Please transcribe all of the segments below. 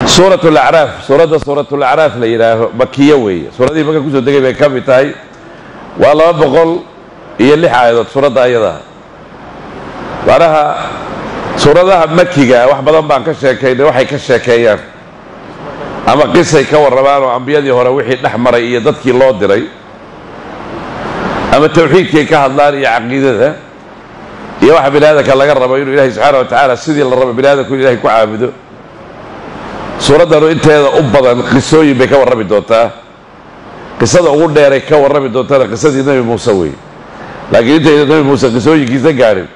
سورة الأعراف سورة الأعراف ليلة مكية وهي سورة دي بقى كوسو دقي بكم تاي والله بقول يلي حايض سورة أيضا وراها سورة مكية واحد بدن بان كشكاين وحي كشكاين أما قصة يكور ربان وأنبياء دي هروحي الأحمر يدتك الله دري أما التوحيد كي كهضلار يا عقيدة يا واحد بلادك الله قرب يقول إلهي سبحانه وتعالى سيدي الله رب بلادك وإلهي كعابده سورة أنت هذا أبدا قصوي بك وربي دوتا قصة أقول ديرك وربي دوتا قصة النبي موسى لكن أنت النبي موسى قصوي كذا قارب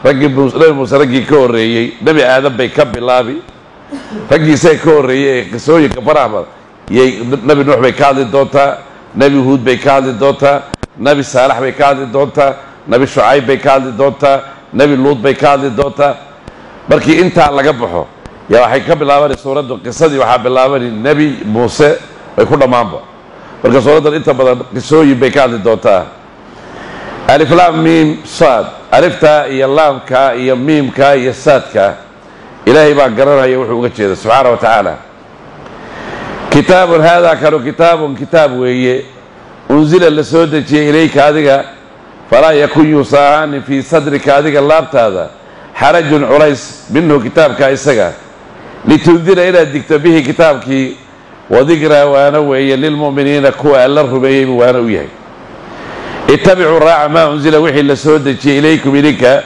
رجب نبي موسى رجي كوري نبي آدم بيكب لابي رجي سيكوري قصوي كفرامة نبي نوح بيكاد دوتا نبي هود بيكاد دوتا نبي صالح بيكاد دوتا نبي شعيب بيكاد دوتا نبي لوط بيكاد دوتا بركي أنت على قبحه يا waxay ka bilaabay suuradu qisadii waxa bilaabay nabi Muuse ay ku dhamaanba marka suurada inta badan qisooyin bay ka hadli doontaa alif lam mim sad alifta iyo laamka iyo miimka iyo sadka ilaahay baa garanaya wuxuu uga jeedo subhanahu wa ta'ala kitaabun hada kanu kitaabun kitaab weeye unzila la soo dejiyay ilayka adiga fala yakun yusahan fi sadrika adiga laabtaada harajun ulays minhu kitabka isaga لتنذر إلى دكتور به كتابك وذكرى وأنا وهي للمؤمنين كوا الله ربي وأنا وياه اتبعوا الراعي ما أنزل وحي لسودة إليكم إليك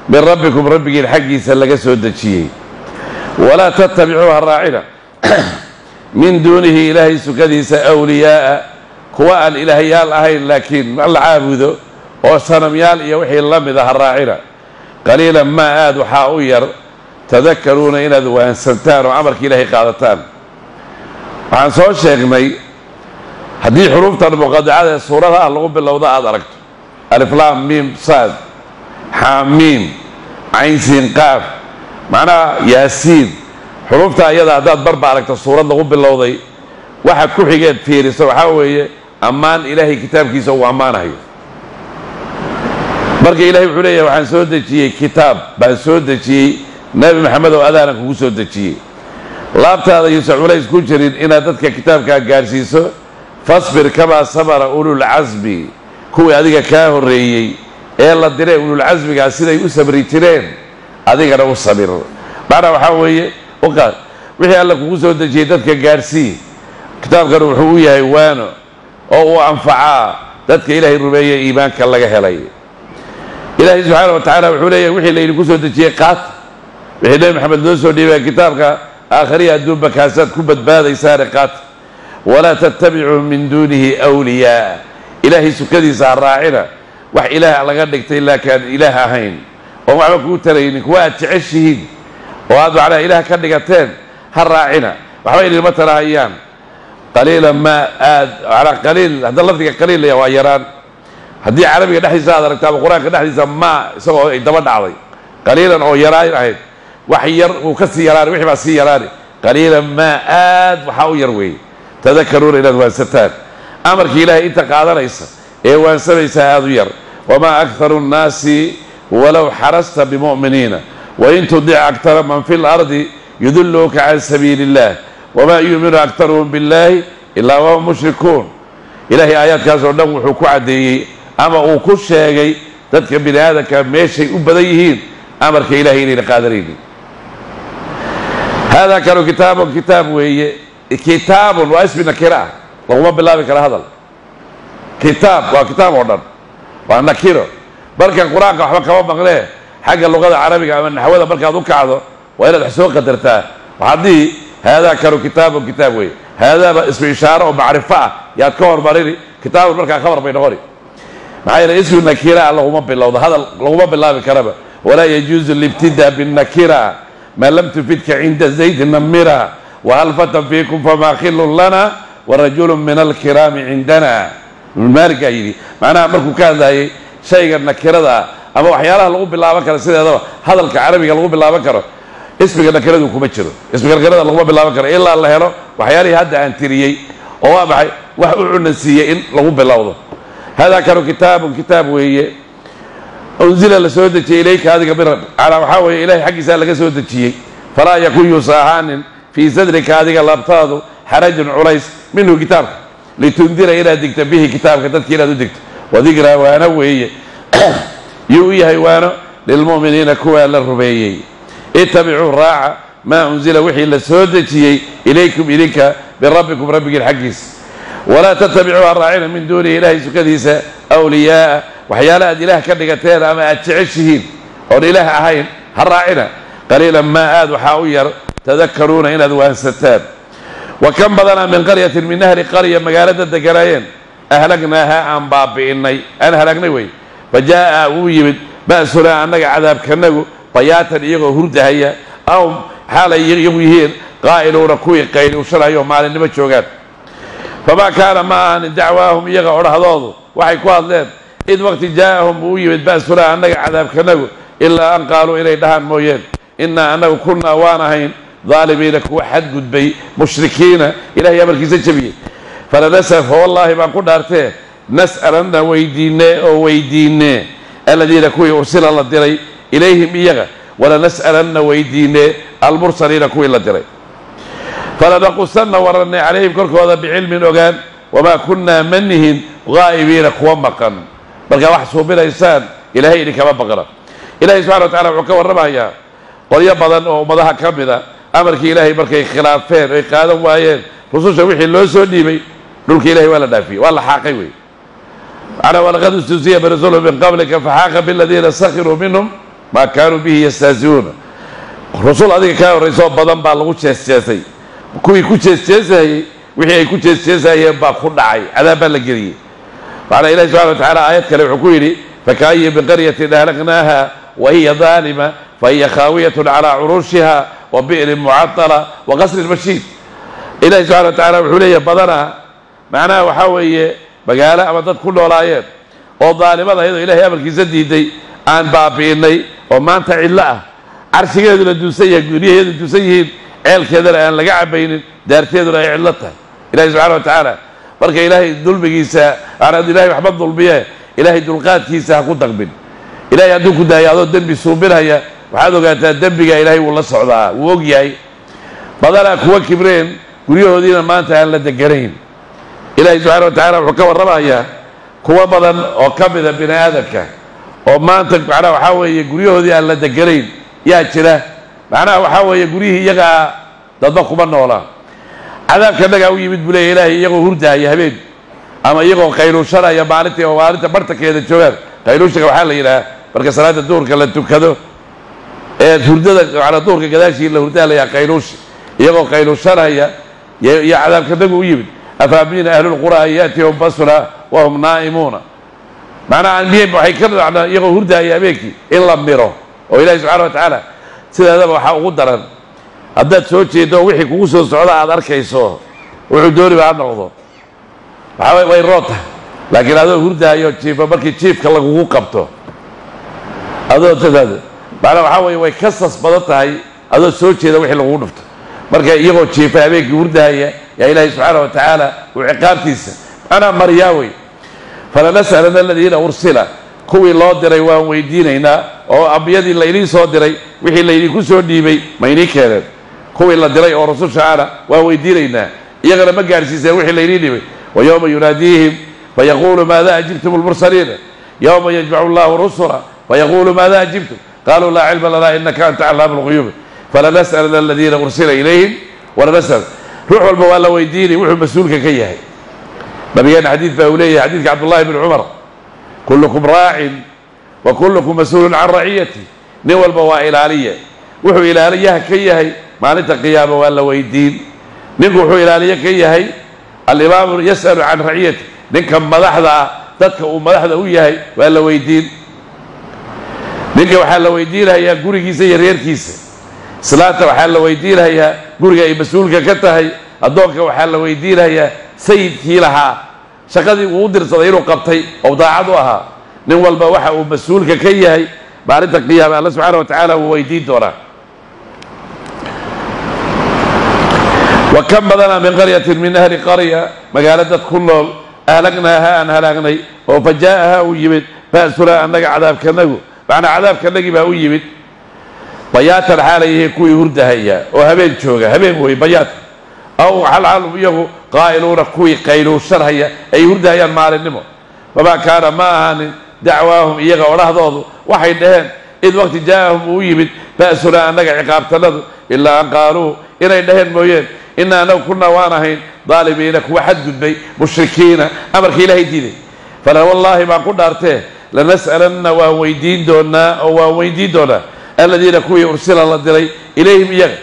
من ربكم ربك الحق سلك سودة شيء ولا تتبعوها الراعنا من دونه إلهي سكديس أولياء كوا الإلهيال أهين لكن العابد وصنميال يوحي الله بذا الراعنا قليلا ما آدوا حاوير تذكرون إن ذوان سنتان وعمرك إلهي قادتان وعن صوت شيخني هذه حروف المقاطعات الصورة الله بالله أدركت ألف لام ميم صاد حاميم عين سين قاف معناها ياسين حروفتها أيضا أدات بربع على الصورة الله بالله واحد كحيجات فيه سوحاوي أمان إلهي كتاب كيسو أمان هي بركة إلهي حلية وعن سودتي كتاب بان سودتي نبي محمد وأذانك وسود الشيء لابت هذا يسوع وليس كوشرين إن أتتك كتابك قارسيسو فاصبر كما صبر أولو العزم كوي هذيك كاهو الرئي إلا الدري أولو العزم قاسينا يسبري ترين هذيك أنا أصبر معنا وحاوية وقال وحي قال لك وسود الشيء تتك قارسي كتابك روحوية هيوانو أو أنفعا تتك إلهي الربية إيمانك الله هلي إلهي سبحانه وتعالى وحوليه وحي اللي يكسود الشيء قات وحينما محمد نوسو ديبا كتابك آخرية دون بكاسات كبت باذي سارقات ولا تتبعوا من دونه أولياء إلهي سكدي صار راعنا وح إله على قدك إلا كان إله هين ومعلوك ترينك وقت تعشهين وهذا على إله كدقتين هالراعنا وحوالي المتر أيام قليلا ما على قليل هذا اللفظ قليل يا ويران هدي عربي نحن هذا كتاب القرآن نحن ما سوى يدمن عظيم قليلا أو يران عيد وحير وكسي يراني وحي ما سي يراني قليلا ما وحاو يروي تذكرون إلى الوانستان أمرك إلهي إنت قادر ليس إيه وانسان ليس هذا ير وما أكثر الناس ولو حرست بمؤمنين وإن تضيع أكثر من في الأرض يدلوك عن سبيل الله وما يؤمن أكثرهم بالله إلا وهم مشركون إلهي آيات كازر نوم وحكو عدي أما أوكو الشيء تذكر بهذا كميشي أبديهين أمرك إلهي إلى قادرين هذا كانوا كتاب وهي كتاب واسم نكرة اللهم بالله بك هذا كتاب وكتاب وردن ونكرة بركة القرآن كحبا كمان مغليه حق اللغة العربية من حوالي بركة ذوك عضو وإلى الحسوق قدرتها وحدي هذا كانوا كتاب وهي هذا اسم إشارة ومعرفة يتكور بريري كتاب بركة خبر بين غوري معايا اسم النكرة اللهم بالله هذا اللهم بالله بكرمه ولا يجوز الابتداء بالنكرة ما لم تفدك عند زيد النمرة وهل فتى فيكم فما خل لنا ورجل من الكرام عندنا من مالك أيدي معناها مركو كان ذا شيء النكرة ذا أما وحيالها لغو بالله بكرة سيدة هذا العربي لغو بالله بكرة اسمك النكرة ذو كمتشرو اسمك النكرة لغو بالله بكرة إلا الله يرى وحيالي هذا أنتريي ووابعي وحقعنا السيئين لغو بالله هذا كانوا كتاب وهي أنزل لسودة إليك هذا قبل على محاوية إلهي حق سألك سودة فلا يكون يصاحان في صدرك هذه لابتادو حرج عليس منه كتابك لتنذر إلى دكت به كتابك تذكر دكت وذكرى وانا وهي يوي هيوانا للمؤمنين كوا للربيعي اتبعوا الراعة ما أنزل وحي لسودتي إليكم إليك بربكم ربك الحقيس ولا تتبعوا الراعين من دون إله سكديسة أولياء وحيالات إله كدقتين أما أتعشهين أو إله أهين الراعين قليلا ما آذوا حاوير تذكرون إن أذوان ستان وكم بدنا من قرية من نهر قرية مقالة الدقرايين أهلقناها عن باب إني أنا هلقني وي فجاء ويبد بأسنا أنك عذاب كنغو طياتا إيغو هردها هي أو حالا يغيهين قائلون كوي قيلوا شرع يوم مال النبات شوقات فما كان معا دعواهم إيغو أرهضوضو وحي كواد لين إذ وقت جاءهم ويبد بأسنا أنك عذاب كنغو إلا أن قالوا إلي دهان مويين إنا أنه كنا وانهين ظالمين كو حد قد بي مشركين إلهي يملك زجبيه فلنسف والله ما قلنا أرتيه نسألنا ويدينا الذين كوي أرسل الله الدري إليهم إيغا ولا نسألنا ويدينا المرسلين كوي الله الدري فلنقصنا ورنا عليهم كركو هذا بعلم أغان وما كنا منهم غائبين قوامقا بل وحسوا بلا إنسان إلهي إلي كما بقرا إلهي سبحانه وتعالى وكا ورمها إياه قرية بضان ومضاها كاملة أمرك إلهي بركي خلافين ويقادوا وايين خصوصا وحي اللو سوديبي دولك إلهي ولا دافي ولا حاقي أنا ولقد استهزئ برسول من قبلك فحاق بالذين سخروا منهم ما كانوا به يستهزئون رسول هذيك كانوا رسول بدن بالغو جيسجيسay kuwii ku jeesjeesay wixii ay ku jeesjeesayeen baa ku dhacay cadaab la geliyay waana ilaahay subhanahu wa ta'ala ayad kale wuxuu ku yiri fakaayi bi qaryatin ahlaknaha wa hiya zalima fa hiya khawiyatun ala urushiha wa bi'r mu'attala wa qasr al-mashid ilaahay subhanahu wa ta'ala wuxuu leeyahay badana macnaha waxa weeye magaalo ama dad ku noolaayeen oo daalimada iyadoo ilaahay amarkiisa diiday aan baabiinay oo maanta cidla ah arshigeedu la duusay guriyeedu duusay yihiin ceelkeedana aan laga cabaynin daarteeduna ay cidla tahay ilaahay subhanahu wa ta'ala marka ilaahay dulmigiisa aan ilaahay waxba dulmiye ilaahay dulqaadkiisa ha ku daqbin ilaahay hadduu ku daayaado dambi suubinaya waxaad ogaataa dambiga ilaahay wuu la socdaa wuu og yahay badana kuwa kibreen guryahoodiina maanta aan la deganayn ilaahay subhanahu wa ta'ala wuxuu ka warramayaa kuwa badan oo ka mid ah bini aadamka oo maanta macnaha waxaa weeye guryahoodii aan la deganayn yaa jira macnaha waxaa weeye guryihii iyaga dadba kuma noolaa cadaabka nagaa u yimid buu leeyahay ilaahay iyagoo hurdaaya habeen ama iyagoo qayluushanaya maalintii oo maalinta bartankeeda joogaan qayluushaga waxaa la yidhaha marka salaada duhurka la tukado ee hurdada macnaa duhurka gadaashii la hurdaa la yaha qayluushi iyagoo qayluushanaya iyo cadaabka nagu u yimid أفأمين أهل القرى يأتيهم بصرا وهم نائمون معنى أنبياء وحي كرنا يغو هردا يا بيكي إلا ميرو وإلهي سبحانه وتعالى سيدا هذا وحا قدرا أبدأت سوتشي دو وحي كوسو السعودة على أركيسو وحي دوري بها نغضو وحاوي ويروتا لكن هذا هردا يو تشيف ومركي تشيف كالله كوكو قبطو هذا تداد معنى وحاوي ويكسس بدطهاي هذا سوتشي دو وحي لغو نفتو مركي يغو تشيف يا بيكي هردا يا إلهي سبحانه وتعالى وعقابتيسا أنا مرياوي فلنسألنا الذين أرسل كوي الله دري وان ويدينينا أو أبيض اللي يلي صو دري وحي اللي يلي كسو ديبي ما يني كذا كوي الله دري أو رسول شعارة وان ويدينينا يغلى مقال سيسا وحي اللي يلي ديبي ويوم يناديهم فيقول ماذا أجبتم المرسلين يوم يجمع الله رسلا فيقول ماذا أجبتم قالوا لا علم لنا إنك أنت علام الغيوب فلنسألنا الذين أرسل إليهم ولنسأل روحوا الموالى ويديني وحوا مسؤولك كيهي نبينا حديث فأوليه حديث عبد الله بن عمر كلكم راع وكلكم مسؤول عن رعيته نوى الموائل عليا وحوا إلى عليها كيهي ما نتقيا موالى ويدين نقوحوا إلى عليها كيهي الإمام يسأل عن رعيته نكم مدحضة تدكوا مدحضة ويهي ولا ويدين نكم وحال ويدينها يا قوري كيسة يا رير كيسة صلاة وحال ويدينها يا قوري أي مسؤولك كتهي الدوك وحال ويدينها يا سيد كيلها شقدي ودر صديره قبطي أو ضاعدوها نوال بوحة ومسؤولك كيهي بعد قيامة الله سبحانه وتعالى ويدين دورا وكم بدنا من قرية من أهل قرية مقالدت كلهم أهلقناها أن هلقني وفجاءها ويمت فأسرى أنك عذاب كنغو معنى عذاب كنغي بها ويمت bayaatan xaalayhi kuwii hurdahaya oo habeen jooga habeen way bayaat aw hal iyagu qaa'iluuna kuwii qayluusharhaya ay hurdahayaan maalinimo wamaa kaana ma ahaanin dacwaahum iyaga odhahdoodu waxay dhaheen id waqti jaa'ahum uu yimid ba'sunaa annaga ciqaabtanadu ilaa an qaaluu inay dhaheen mooyeen inna anagu kunaa waan ahayn daalimiina kuwa xadgudbay mushrikiina amarka ilaahay diiday fala wallaahi baan ku dhaartee lanas'alanna waan weydiin doonaa aladiina kuwii ursila la diray ilayhim iyaga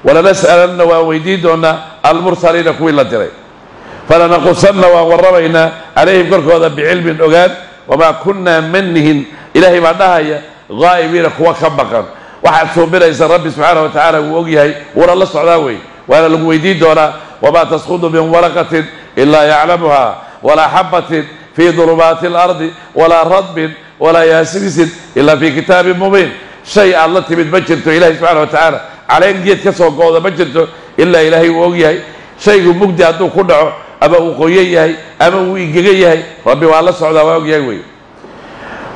walanas'alanna waan weydiin doonaa almursaliina kuwii la diray falanaqusanna waan warramaynaa calayhim korkooda bicilmin ogaan wamaa kunnaa manihin ilaahay baa dhahaya haa'ibiina kuwa ka maqan waxaad suubinaysa rabbi subxaana wa tacaala wuu ogyahay wuuna la socdaa wey waana lagu weydiin doonaa wamaa tasqudu min waraqatin ilaa yaclamuha walaa xabatin fii dulumaati alardi walaa radbin walaa yaasibisin ilaa fii kitaabin mubiin shay aad la timid ma jirto ilahay subxana wa tacaala caleen geed ka soo gooda ma jirto ilaa ilaahay wuu ogyahay shaygu mugdi hadduu ku dhaco ama uu qoyan yahay ama uu ingegan yahay rabbi waa la socdaa waa ogyahay wey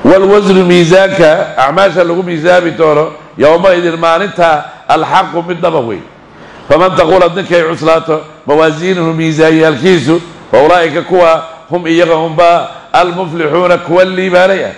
walwasnu miisaanka acmaasha lagu miisaami doono yowmaidin maalintaa alxaqu mid dhaba wey faman taqulad ninkay cuslaato mawaasiinuhu miisaanyaalkiisu fa ulaa'ika kuwa hum iyaga unbaa almuflixuuna kuwa liibaanay ah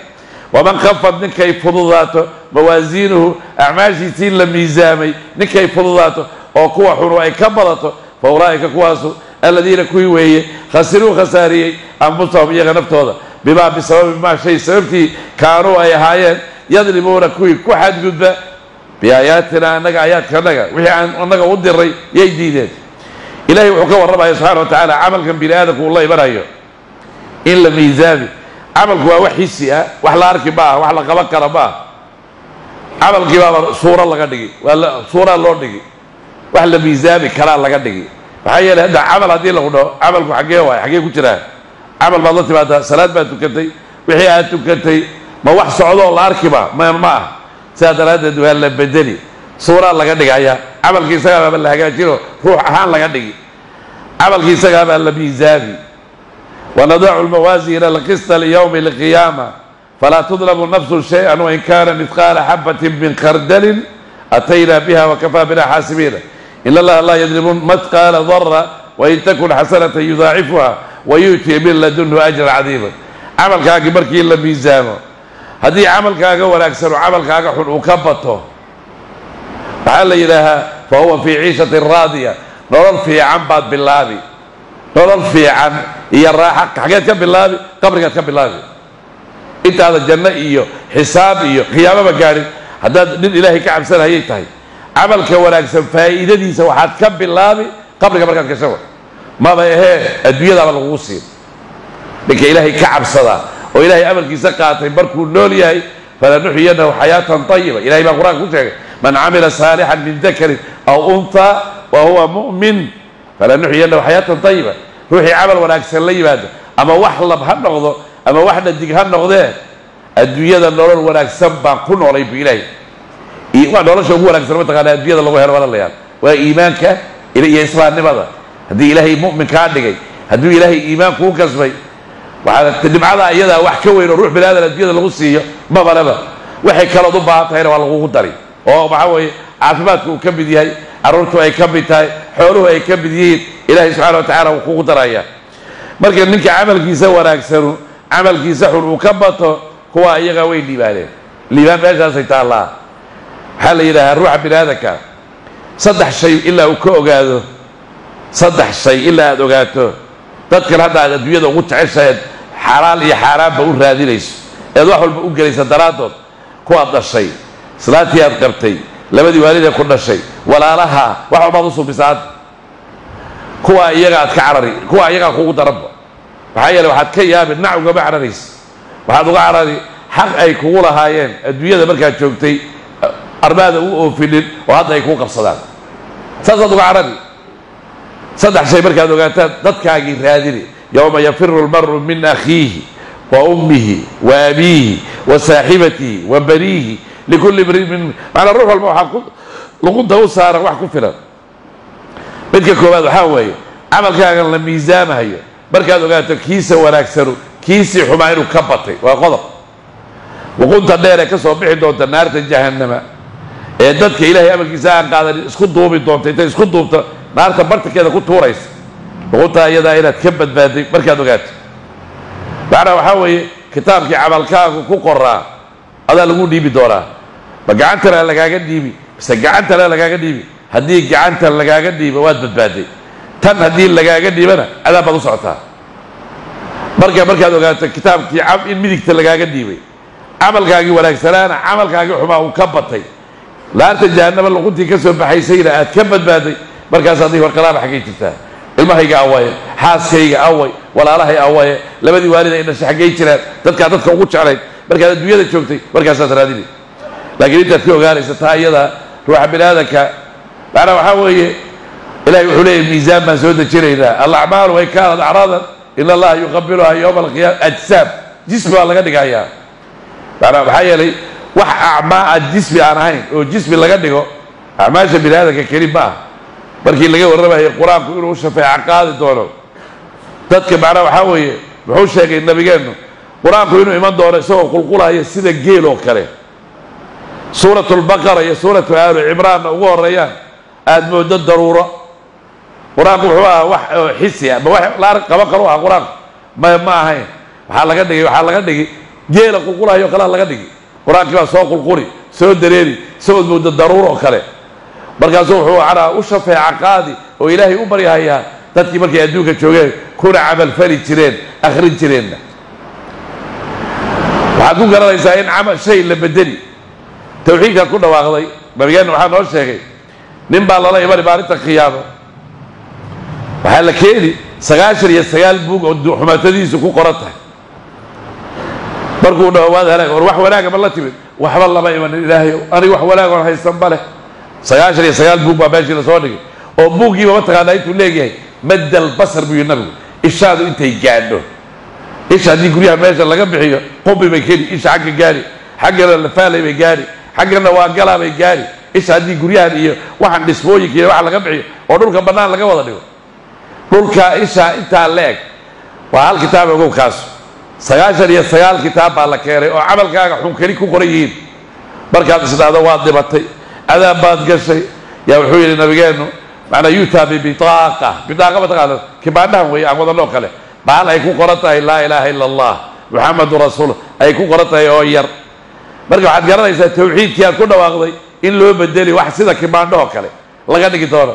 waman khafad ninkay fududaato mawaasiinuhu acmaashiisii la miisaamay ninkay fududaato oo kuwa xunu ay ka badato fa ulaa'ika kuwaasu aladiina kuwii weeye khasiruu khasaariyey anfusahum iyaga naftooda bimaa bisababi maa shay sababtii kaanuu ay ahaayeen yadlimuuna kuwii ku xadgudba biaayaatina annaga aayaadkanaga wixii aan annaga u diray yay diideen ilaahay wuxuu ka warramaya subxana wa tacaala camalkan bini aadamku uu la imanayo in la miisaami camalku waa wax xisi ah wax la arki ma ah wax la qaban kara ma ah camalkii baaba suura laga dhigi suuraa loo dhigi wax la miisaami karaa laga dhigi maxaa yeelay hadda camal haddii lagu dhaho camalku xaggee waay xaggee ku jiraa camal baad la timaadaa salaad baad tukatay wixii aad tukatay ma wax socdoo la arki ma ma ah sidaa daraaddeed waa la bedeli suuraa laga dhigaya camalkii isagaabaa la hagaajino ruux ahaan laga dhigi camalkii isagaabaa la miisaami wanadacu lmawaasiina alqista liyowmi alqiyaama falaa tudlamu nafsu shay-an wain kaana midqaala xabatin min khardalin ataynaa biha wakafaa bina xaasibiina in allaha laa yadlimu madqaala dara wain takun xasanatan yudaacifuha wayu'ti min ladunhu ajran cadiima camalkaagii markii la miisaamo haddii camalkaaga wanaagsano camalkaaga xun uu ka bato waxaa la yidhaahaa fa huwa fii ciishatin raadiya nolol fiican baad bilaabi nolol fiican iyo raaxa xageed ka bilaabi qabrigaad ka bilaabi intaada janno iyo xisaab iyo qiyaamaba gaadhin haddaad nin ilaahay ka cabsanayay tahay camalka wanaagsan faa'iidadiisa waxaad ka bilaabi qabriga markaad gashaba maba ahee adduunyadaaba lagugu siin ninka ilaahay ka cabsadaa oo ilaahay amalkiisa qaatay markuu nool yahay falanuxyiyanahu xayaatan tayiba ilahay baa qur-aanka ku sheegay man camila saalixan min dakarin aw unhaa wa huwa mu'min falanuxyiyanahu xayaatan tayiba ruuxii camal wanaagsan la yimaado ama wax lab ha noqdo ama wax dhadig ha noqdee adduunyada nolol wanaagsan baan ku noolay bu ilaahay waa nolosha ugu wanaagsan mataqaana adduunyada lagu helo walaalayaal waa iimaanka iyo islaamnimada haddii ilaahay mu'min kaa dhigay hadduu ilaahay iimaan kuu kasbay waxaa dhibcada iyadaa wax ka weyn oo ruux bini aadan adduunyada lagu siiyo mabaleba waxay kalood u baahan tahayna waa lagugu dari oo maxaa weeye caafimaadku uu ka mid yahay carruurtu ay ka mid tahay xooluhu ay ka mid yihiin ilaahay subxana wa tacala wuu kugu daraya marka ninka camalkiisa wanaagsanu camalkiisa xun uu ka bato kuwa iyaga way liibaaneen liibaan meeshaasay taallaa waxaa la yidhahaa ruuxa bini aadanka saddex shay ilaa uu ka ogaado saddex shay ilaa aad ogaato dadkan hadda aad adduunyada ugu jeceshaheed xalaal iyo xaaraanba u raadinayso eed wax walba u gelaysa daraaddood kuwaad dhashay islaantii aad qabtay labadii waalidee ku dhashay walaalaha wax walbaad u subisaad kuwa iyaga aad ka carari kuwa iyagaa kugu daranba maxaa yeele waxaad ka yaabi nac ugama cararaysa waxaad uga carari xaq ay kugu lahaayeen adduunyada markaad joogtay armaada u oofinin oo hadda ay kuu qabsadaan saasaad uga carari saddex shay markaad ogaataan dadkaagii raadini yowma yafiru lmaru min akhiihi wa ummihi wa abiihi wa saaxibatihi wa baniihi likulli mriin min macnaa ruux walba waxaa luqunta u saaran wax ku filan midka koowaad waxaa weeye camalkaagan la miisaamahayo markaad ogaato kiisa wanaagsanu kiisii xumaa inuu ka batay waa qodob luqunta dheer ee ka soo bixi doonta naarta jahannama dadka ilaahay amalkiisa aan qaadan isku duubi doonto intay isku duubto naarta bartankeeda ku tuuraysa noqontaa iyadaa inaad ka badbaaday markaad ogaato macnaa waxaa weeye kitaabkii camalkaagu ku qoraa adaa lagu dhiibi doonaa ma gacantana lagaaga dhiibi mise gacantana lagaaga dhiibi haddii gacanta lagaaga dhiibo waad badbaaday tan haddii lagaaga dhiibana cadaab baad u socotaa markaad ogaato kitaabkii in midigta lagaaga dhiibay camalkaagii wanaagsanaana camalkaagii xumaa uu ka batay laanta jahannama luquntii ka soo baxaysayna aad ka badbaaday markaas haddii warqalaaba xaggay jirtaa ilmahayga awaye xaaskayga away walaalahay awaye labadii waalid ay dhashay xaggay jiraan dadkaa dadka ugu jeclayd markaad adduunyada joogtay markaasaad raadinay laakiin intaad ka ogaanaysa taa iyada ruuxa bini aadanka macnaa waxaa weeye ilahay wuxuu leeyahy miisaan baan soo dejinaynaa alacmaalu way kaanad acraadan in allaha yuqabiluhaa yowma alqiyaama ajsaam jismi baa laga dhigayaa macnaa maxaa yeelay wax acmaa jismi aan ahayn oo jismi laga dhigo acmaasha bini aadanka keli ma ah markii laga warramayo qur-aanku inuu shafeeco qaadi doono dadka macnaa waxaa weeye muxuu sheegay nabigeennu qur-aanku inuu iman doono isagoo qulqulaya sida geel oo kale suuratu lbaqara iyo suuratu aalu cimraanna ugu horeeyaan aada moodo daruuro qur-aanku wuxuu ahaa wax xisi ah ma wax la qaban karo aha qur-aanku ma ahayn waxaa laga dhigi geela qulqulayo kalea laga dhigi qur-aankii baa soo qulquli soo dareeri isagoo moodo daruur oo kale markaasuu wuxuu anaa u shafeeca qaadi oo ilaahay u baryahayaa dadkii markay adduunka joogeen kuna camalfali jireen akhrin jireenna waxaad ku garanaysaa in camal shay la bedeli tawxiidkaad ku dhawaaqday nabigeenna waxaa noo sheegay nin baa lala imani maalinta qiyaamo waxaa la keeni 99 buug oo xumaatadiisu ku qoran tahay markuu dhaho waad halaag war wax wanaaga ma la timid waxba lama imanin ilaahay aniga wax wanaag oon haysan ma leh 99 buug baa meeshii la soo dhigay oo buuggiiba mataqaanaa intuu leeyahay maddal basar buu nabigu ishaadu intay gaadho isha haddii guryaha meesha laga bixiyo qumbi bay keli isha xagga gaari xaggana lafaalay bay gaari xaggana waa galaa bay gaari isha haddii guryahan iyo waxaan dhismooyinka iyo waxa laga bixiyo oo dhulka bannaan laga wada dhigo dhulka isha intaa leeg waa hal kitaab ogow kaas 99 kitaab baa la keenay oo camalkaaga xun keli ku qoran yihiin markaad isdhaahdo waad dhibatay cadaab baad gashay yaa wuxuu yidhi nabigeennu macnaa yuutaa bibitaaqa ma taqaano kibaandhahan weeye aan wadanoo kale bahal ay ku qoran tahay laa ilaaha ila allah muxamadu rasuul ay ku qoran tahay oo yar marka waxaad garanaysaa tawxiidkii aad ku dhawaaqday in loo bedeli wax sida kibaandhahoo kale laga dhigi doono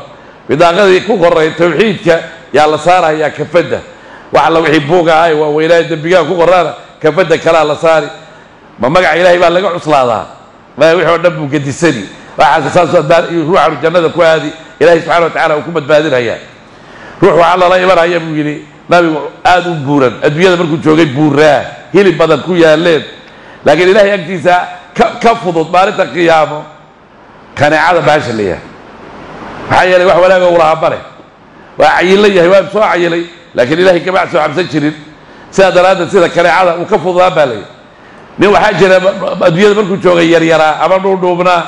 bidaaqadii ku qoray tawxiidka yaa la saarayaa kafadda wax alla wixii buuga ahay waa weynaayo dembigaha ku qoraana kafadda kalaa la saari ma magaca ilaahay baa laga cuslaadaa ma wixii oo dhan buu gadisani waxaas saas ruuxanu jannada ku aadi ilaahay subxana wa tacala uu ku badbaadinayaa ruux waxaa lala imanaya buu yidhi nabigu aada u buuran adduunyada markuu joogay buuraa hilib badan ku yaaleen laakiin ilaahay agtiisa ka fudud maalinta qiyaamo kaneecada baasha leeyahay maxaa yeelay wax wanaaga ulahaa male waa cayilo yahay waa soo cayilay laakiin ilaahay kama soo cabsan jirin sidaa daraaddeed sida kaneecada uu ka fududaan baa leeyahay nin waxaa jira adduunyada markuu joogay yaryaraa ama dhuudhuubnaa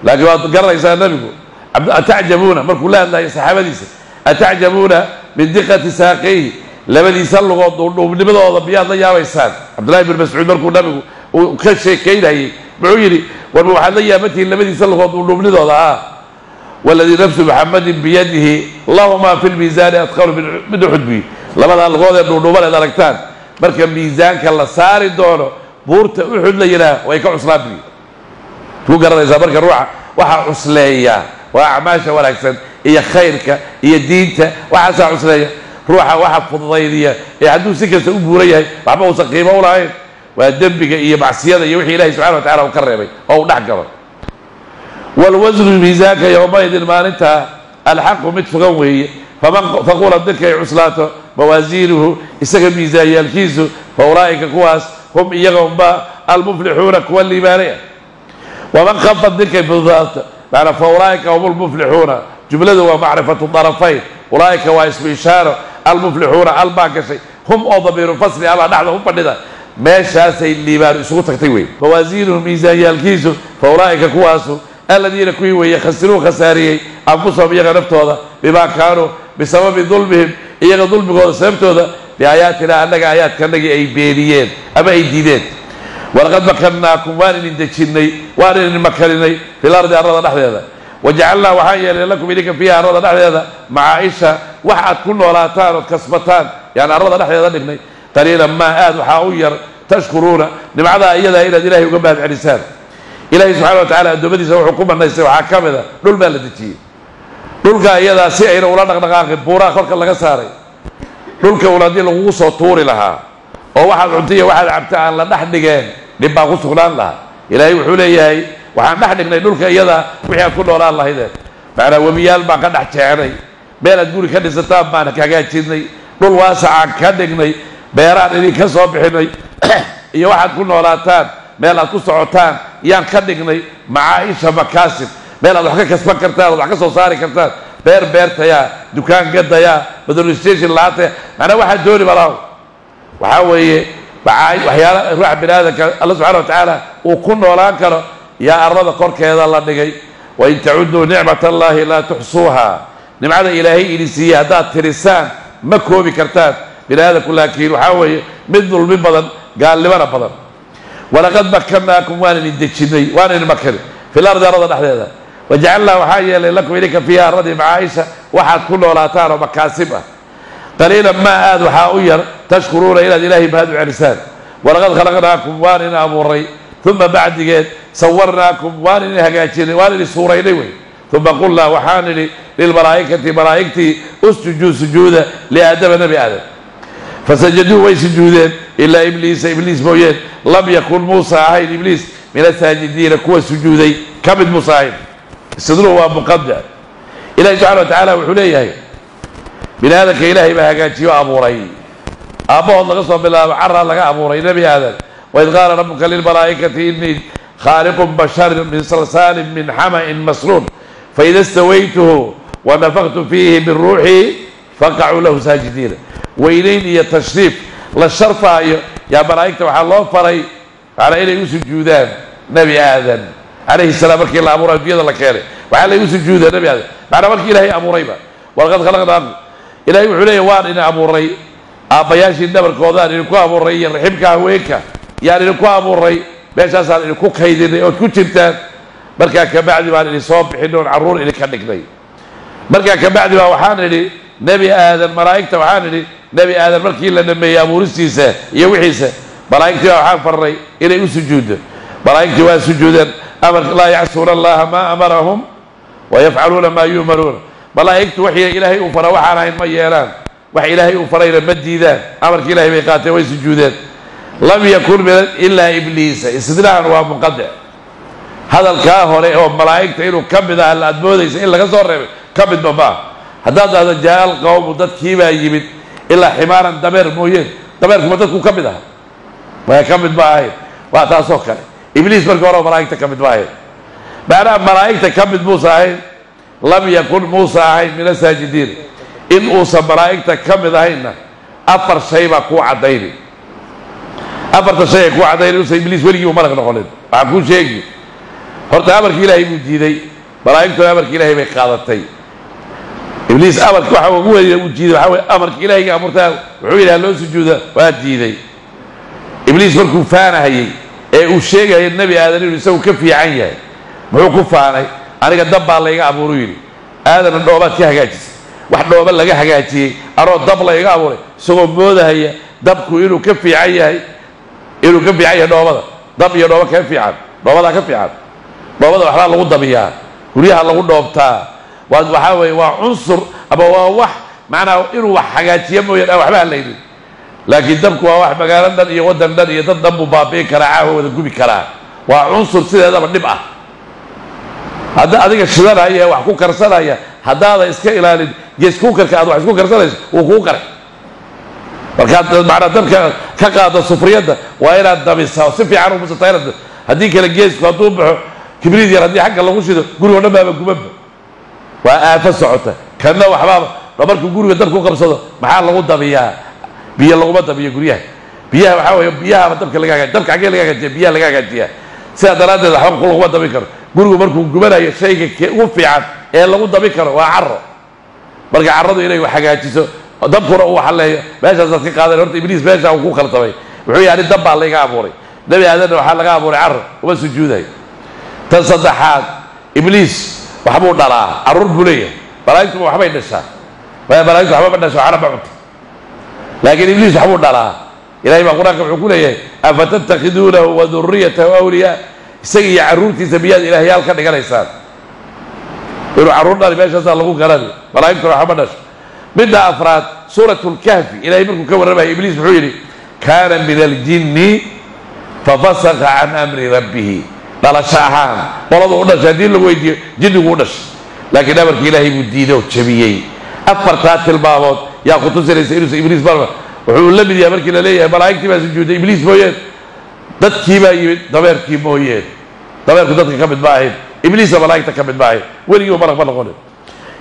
laakiin waad garanaysaa nabigu atacjabuuna markuu la hadlayo saxaabadiisa atacjabuuna min diqati saaqayhi labadiisa lugood dhuubnimadooda miyaad la yaabaysaan cabdullahi bin mascuud markuu nabigu uu ka sheekaynayay muxuu yidhi warba waxaad la yaabantihiin labadiisa lugood dhuubnidooda waladii nafsu muxamadin biyadihi lahumaa fi lmiisaani adqalu min uxud bi labadaa lugood ee dhuudhuubaneed aragtaan marka miisaanka la saari doono buurta uxud la yidhaah way ka cuslaan bi ku garanaysaa marka ruuxa waxaa cusleeya waa acmaasha wanaagsan iyo khayrka iyo diinta waxaasaa cusleeya ruuxa waxa fududaydiya ee hadduu si kasta u buuran yahay waxba uusan qiimo u lahayn waa dembiga iyo macsiyada iyo wixii ilahay subxana wa tacala uu ka reebay oo uu dhex galo walwasnu miisaanka yowmaydin maalintaa alxaqu mid sugan weeye faqula dirkay cuslaato mawaasiinuhu isaga miisaanyaalkiisu fa ulaa'ika kuwaas hum iyaga unba almuflixuuna kuwa liibaanaya waman khafad dirkay fududaato macnaa fa ulaa'ika hum almuflixuuna jumladu waa macrifatu darafayn ulaa'ika waa ismu ishaaro almuflixuuna albaa gashay hum oo damiiru fasli alla dhexda u fadhida meeshaasay liibaan isugu tagtay wey mawaasiinuhu miisaanyaalkiisu fa ulaa'ika kuwaasu aladiina kuwii weeye khasiruu khasaariyey anfusahum iyaga naftooda bimaa kaanuu bisababi dulmihim iyaga dulmigooda sababtooda biaayaatina annaga aayaadkanagii ay beeniyeen ama ay diideen ولقد مكناكم وان دجني وان مكنني في الارض ارض دحديدا وجعلنا وحيا لكم اليك فيها ارض دحديدا معايشه waxaad ku noolaataan oo kasbataan yani arada dhaxdeeda dhignay qaliilan ma aad waxa u yar tashkuruuna nimcada iyada ilaahay uga baad celisaan ilaahay subhanahu wa ta'ala adoomadiisa wuxuu ku banaystay waxa kamida dhul baa la dejiyay dhulka iyada si ay ula dhaqdhaqaaqin buura korka laga saaray dhulka walaadii lagu soo tuuri lahaa oo waxaad cuntiyo waxaad cabta aan la dhax dhigeen dib baa ku sugnaan lahaa ilaahay wuxuu leeyahay waxaan dhax dhignay dhulka iyada wixii ku noolaan lahaydeen baana wabiyaal baa ka dhax jeexnay beelad guri ka dhisataan baan ka hagaajinay dhul waasac ka dhignay beeraan idin ka soo bixinay iyo waxaad ku noolaataan meel aad ku socotaan yaan ka dhignay macaaisha makaasib meel aad wax ka kasban kartaan wax ka soo saari kartaan beertaya dukaan gadaya badal station laate ana waxa dooni balaaw waxa weeye waxyaala ruux binaadamka Allah subhanahu wa ta'ala uu ku noolaan karo yaa arada korkeeda la dhigay wa in ta'uddu ni'matallahi la tuhsuha nimcada ilaahay ilisiya hadaad tirisaan ma koobi kartaan binaadamku laakiin waxa weeye mid dulmi badan gaalnimada badan walaqad makkanaakum waan idajinay waan idin makkan fil ardi arada dhaxdeeda waja'alna waxaa lakum ilika fiha ardi ma'aisha waxaad ku noolaataan oo makaasib ah qaliilan ma aad waxa u yar tashkuruuna ila ilaahi baad celisaan walaqad khalaqnaakum waan in abuuray thumma ba'digeed sawarnaakum waan in hagaajinay waan in suuraynay way ثم قلنا وحانني للملائكة ملائكتي اسجدوا سجودا لآدم نبي آدم فسجدوا ويسجودين إلا إبليس مويين لم يكن موسى عين إبليس من الساجدين كوا سجودي كبد موسى عين استدلوا مقدع إلهي سبحانه وتعالى وحليه من هذا كإلهي ما هكاتي وأبوري أبوه الله قصة بالله عرى لك أبوري نبي آدم وإذ قال ربك للملائكة إني خالق بشر من صلصال من حمأ مسنون فإذا استويته ونفخت فيه من روحي فقعوا له ساجدين وإليني التشريف للشرف يا ملائكة وحال الله فري على إلي يوسف جودان نبي آدم عليه السلام بركي الله أمره بيض الله كاره وعلى يوسف جودان نبي آدم معنا بركي إلهي أموريبا ولقد خلقنا إلهي وحليه وان إنا أموري أبياشي النبر كوضان إنكو أموري رحمك هويك يعني إنكو أموري بيش أسأل إنكو كيدين إنكو جبتان marka ka bacdi baan in soo bixinoon caruur in ka dhignay marka ka bacdi waa waxaan idhi nabi aadan malaa'ikta waxaan idhi nabi aadan markii la dhameeyay abuuristiisa iyo wixiisa malaa'ikta waxaan faray inay u sujuudo malaa'ikta waa sujuudan amar la ya'suna allah ma amarahum wa yaf'aluna ma yu'marun malaa'iktu wixii ilaahay u fara waxaan ahayn ma yeelaan wax ilaahay u farayna ma diidaan amarkii ilaahay bay qaateen way sujuudeen lam yakun illa iblis istidlaan waa muqaddas هذا الكاهر أو ملائكة إنه كبد على الأدموديس إلا كسر كبد بابا هذا جاء القوم وضد كيما يجيب إلا حمارا دمر موين دمر كم ضد كبدها ما كبد باهي واتاسوكر إبليس بركورة ملائكة كبد باهي بعد ملائكة كبد موسى لم يكن موسى من الساجدين إن أوصى ملائكة كبد هينا أفر شيء ما كو عديني أفر شيء كو عديني وسي إبليس ولي وملك نقولين أقول شيء horta amarkii ilaahay buu diiday malaa'iktu amarkii ilaahay bay qaadatay ibliis amarkii waxa uu weeyay uu diiday waxa amarkii ilaahay amartaa wuxuu ilaahay loo sujuuda waa diiday ibliis markuu faanahayay ee uu sheegay nabi aadan inuu isagu ka fiican yahay muxuu ku faanay aniga dab baa la iga abuuray yiri aadan dhooba ka hagaajisay wax dhooba laga hagaajiyay aroo dab la iga abuuray isagoo moodahaya dabku inuu ka fiican yahay dhoobada dab iyo dhooba ka fiican dhoobada ka fiican dhoobada waxaa lagu dabiyaa guryaha lagu dhoobtaa waxa weeye waa cunsur ama waa wax macnaa inuu wax hagaajiyo mooyaan waxba leeyahay laakiin dabku waa wax magaalo dhan iyo wadan dhan iyo dad dhan buu baabi'in karaa caawa wada gubi karaa waa cunsur sideedaba dhib ah hadda adiga shidanaya wax ku karsanaya haddaada iska ilaalin gees kuukarka aad wax isku karsanayso uu kuu qaray markaad macnaa dabka ka qaado sufriyadda waa inaad dabisaa si fiican u musataynad haddii kale geesku hadduu baxo كبريت يا ردي حق الله وشيده قولوا أنا ما بقوم وأفس عطة كنا وحباب ربك قولوا يدركوا قبصة محل الله وضع بيا الله وضع بيا قريه بيا وحاول بيا ما تبكي لقاك تبكي عقل لقاك بيا لقاك تيا سأدرات الحرب كله وضع بكر قولوا بركوا جملا شيء وفي عن الله وضع بكر وعر برجع عرضوا إليه وحاجات يسو دبكوا هو حلا باش أصدق هذا الورد إبليس باش أو كوخ الطبيعي وحوي يعني دب على اللي قابوري نبي آدم وحال لقى أبو العر وما سجوده تصدحات إبليس وحبو الدلاء عرور بلية ملائكته وحبا ينشا ملائكته وحبا ينشا عرب عمت لكن إبليس وحبو الدلاء إلهي ما قرأك بحكوله أفتتخذونه وذريته أولياء سيء عرورتي سبيان إلهي يالك نقال إحسان يقولوا عرورنا لباشا صار لقوه قراني ملائكته وحبا ينشا بدأ أفراد سورة الكهف إلهي مركو كون ربه إبليس بحويني كان من الجن ففسق عن أمر ربه لا شاهان والله ودش هدين لو يدي جن ودش لكن أمر إلهي مدينه وشبيهي أفرتات البابات يا خطوس إبليس برا وحول لم يدي أمر كلا ليه ملائكتي ما سجود إبليس مويد دت كيما دمر كيما مويد دمر كدت كم باعين إبليس ملائكته كم باعين ولي يوم مرق قول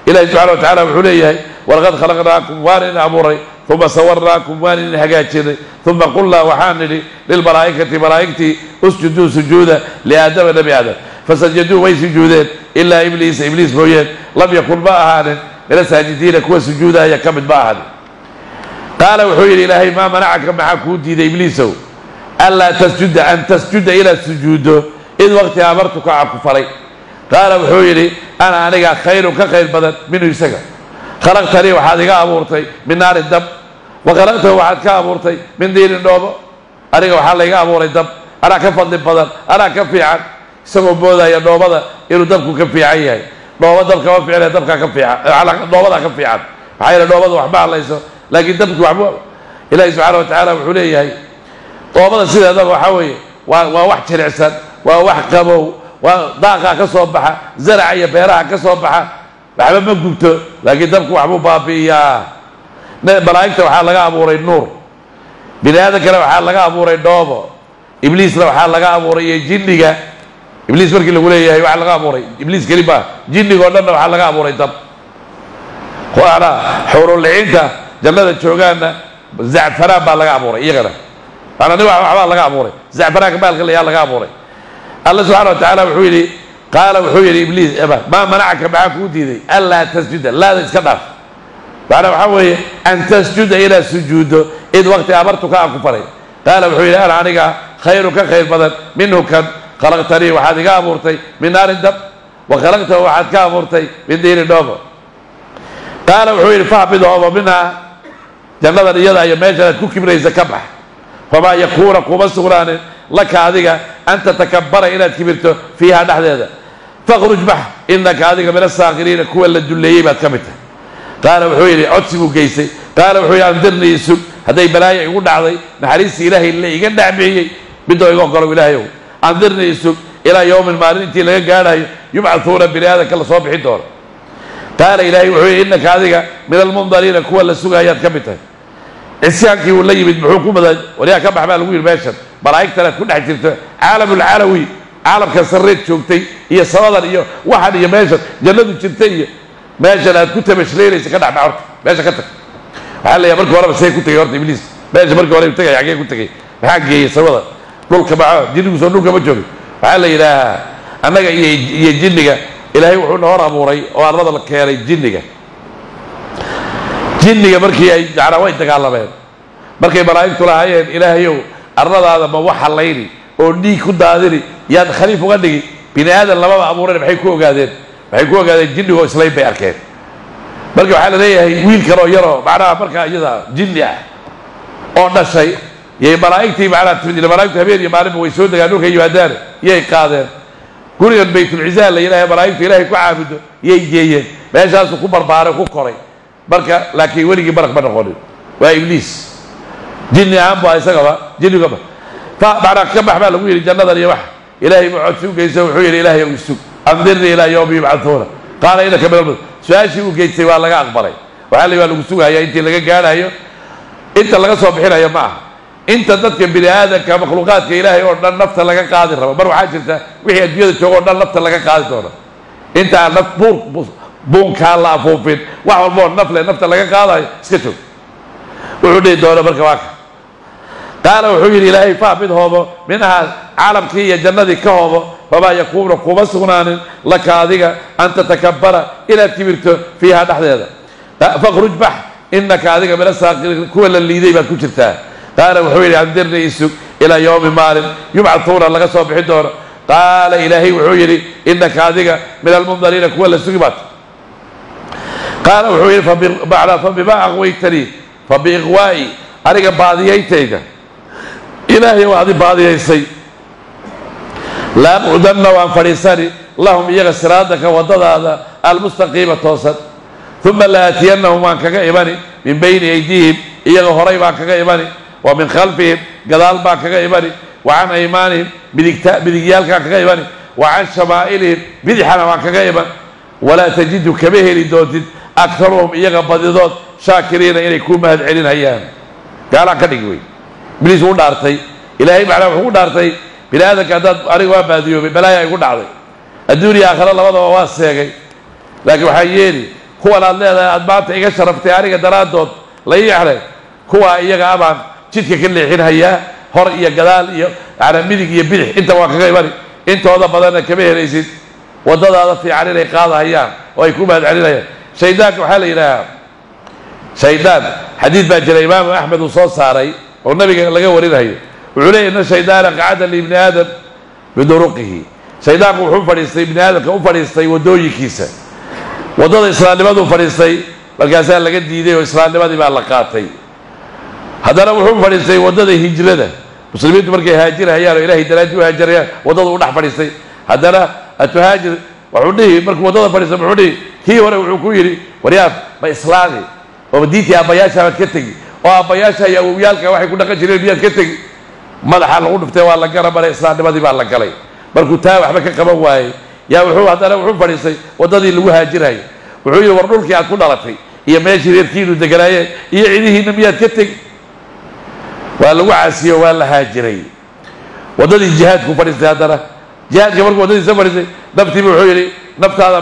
إلهي سبحانه وتعالى وحوليه ولقد خلقناكم وان أموري ثم صورناكم وان هجاتني ثم قلنا وحانني للملائكة ملائكتي اسجدوا سجودا لآدم النبي آدم فسجدوا ويسجودين إلا إبليس مويد لم يكن معهن من الساجدين كوا سجودا يكمل معهن قال وحوي إلهي ما منعك معك ودي إبليس ألا تسجد أن تسجد إلى السجود إذ وقت أمرتك عكفري قال وحوي أنا خير كخير بدن منه يسقى خلقتني وحد أبورتي من نار الدم وخلقته وحد كأبورتي من دين النوبة أنا وحد أبوري الدم أنا كفضل بدن أنا كفي عن سبب بودا يا نوبة إنه دمك كفي عيه نوبة دم كفي عن دمك كفي عن على نوبة كفي عن حيل نوبة وحبا الله يسوع لكن دمك وحبا إلهي سبحانه وتعالى وحوليه هي نوبة سيدة دم وحوي وواحد شرعسان وواحد قبو وضاقة كصوبها زرعية بيرها كصوبها waxba ma gubto laakiin dabku waxbuu baabi'iyaa malaa'igta waxaa laga abuuray nuur bini'aadankana waxaa laga abuuray dhoobo ibliisna waxaa laga abuuray jinniga ibliis markii lagu leeyahay waxaa laga abuuray ibliis keli baa jinniga oo dhanna waxaa laga abuuray dab qoana xuruliinta jannada joogaana zacfaraan baa laga abuuray iyagana ana nin waxbaa laga abuuray zacfaraanka baalka layaa laga abuuray Allah subhanahu wa ta'ala wuxuu yiri قال وحوي إبليس ما منعك معك وديدي ألا تسجد لا تسكدف فأنا وحوي أن تسجد إلى السجود إذ وقت أمرتك أكفري قال وحوي أنا عنك خيرك خير بدن منه كان خلقتني وحد أمرتي من نار الدم وخلقته وحد أمرتي من دين النوم قال وحوي فاهبط منها جنة الرياضة يماشى كوكب رئيس كبح فما يكون قوم السغران لك هذه أن تتكبر إلى كبرته فيها نحن هذا فاخرج بح إنك هذه من الصاغرين كوا الدلية ما كمتها قال وحوي عدسي قيسي قال وحوي أنذرني يسوع هذا بلايا يقول عظيم نحريس إلهي اللي يقنع به بده يقول إلهي أنذرني يسوع إلى يوم المارين أنت اللي قال يبعثون بلادك الله صبح الدور قال إلهي وحوي إنك هذه من المنظرين كوا السوق هي كمتها إسيانك ولا يبد بحكومة ولا كم حمل وير باشر ملاك ترى كل حاجة عالم العلوي عالم كسرت شوكتي هي صلاة هي واحد هي ماشر جلده شنتية ماشر كنت مش ليلة سكنت على عرض ماشر كنت هلا يا برك ولا بس هي كنت يا رب إبليس ماشر برك ولا بتجي حاجة كنت جاي حاجة صلاة دول كبعة جنوا صنوع كبجوري هلا إلى أنا يجنّك إلهي وحنا ورا موري وأرض لك يا جنّك jinniga markii ay jacra way dagaalameen markay malaa'igtu lahaayeen ilaahayow arladaada ma waxa layri oo dhiig ku daadiri yaad khaliif uga dhigi bini aadan labada abuureen maxay ku ogaadeen jinnigo islay bay arkeen markii waxa la leeyahay wiil karo yaro macnaha marka iyada jinni ah oo dhashay yay malaa'igtii macnaha timid malaa'igtu habeen iyo maalin way soo dagaan dhulka yimaadaan yay qaadeen gurigan baytul izaal ilaahay malaa'igtu ilaahay ku caabudo yay geeyeen meeshaas ku barbaaray ku koray بركة لكن ولي برك بنقول وإبليس جني عام بايسقبا جني قبا فبعد كم حمل ويل الجنة ذي واحد إلهي معد سوق يسوي حويل إلهي يسوق أنذرني إلى يوم يبعثونه قال إنك من المد سواشي وجيت سوى لك أخباري وحالي ولا مسوق هي أنت اللي قال هي أنت اللي صوب حين يا معه أنت ذاتك بني آدم كمخلوقات كإلهي ورنا النفط لك قادر بروح حاجة وهي الجيد تقول النفط لك قادر أنت النفط بور بون كان لا فوفين واحد بون نفط لك قادر سكتوا وحدي دولة بركواك قال وحجر إلهي فابد هو منها عالم كي جنة كهوب فما يكون قوم سغنان لك هذه أن تتكبر إلى كبرت فيها نحن هذا فاخرج بح إنك هذه من الساقين كل اللي ذي ما كنت قال وحجر أنذرني السوق إلى يوم مال يبعثون لك صوب حدور قال إلهي وحيري إنك هذه من المنظرين كل السجبات قال وحيري فبما أغويتني فبإغوائي أرجع بعضيتيك إلهي وهذه بعضيتي لا أقعدن وأن فريساني اللهم يغ صراطك وضد هذا المستقيم توسط ثم لا أتينهم عن كغيباني من بين أيديهم يغ هريب عن كغيباني ومن خلفهم قدال ما كغيباني وعن أيمانهم بديالك عن كغيباني وعن شمائلهم بدحنا عن كغيبان ولا تجد كبهر دود أكثرهم يغ بديدود شاكرين إلى يكون مهد علين هيان قال عن كدقوي بليس هو دارتي إلهي معنا هو دارتي بلا هذا كذا أريوا باديو بلا يقول دارتي الدنيا آخر الله وضع واسع لكن وحييني هو الله أدبعت إيجا شرفتي أريجا درادود لا يعرف هو إيجا أبان جدك كل حين هيا هر إيجا جلال على ميدك يبيح أنت واقعي بني أنت هذا بدنا كبير يزيد وضد هذا في علينا قاضي هيا ويكون هذا علينا شيداك وحال إلى شيدان حديث باجر الإمام أحمد وصوص صاري والنبي لقى ورينا هي وعليه إن شيدان قعد لابن آدم بدرقه شيدان وحوم فريستي ابن آدم كوم فريستي ودوي كيسة وضد إسرائيل لماذا فريستي والكاسان لقد ديده وإسرائيل لماذا ما لقاتي هذا وحوم فريستي وضد هجرة مسلمين تمركي هاجر هيا إلهي دلاجو هاجر وضد ونح فريستي هذا أتهاجر وعودي مرك وضد فريستي وعودي هي ورا وعكويري ورياض بإسلامي وبديتي أبياشا كتجي وأبياشا يا ويالك واحد كنا كجري بيا كتجي ما لحال نقول فتوى الله قرب على إسلام لماذا ما لقالي مركو تاوح بك كمان واي يا وحو هذا وحو فريسي وضدي اللي وهاجر هاي وحو يورنولك يا كل رفي هي ماشي يركينو دقلايه يعينيه نميات كتك ولا وعسي ولا هاجري وضدي الجهاد كو فريسي هذا جهاد كبرك وضدي سفريسي نبتي بحويري نبت هذا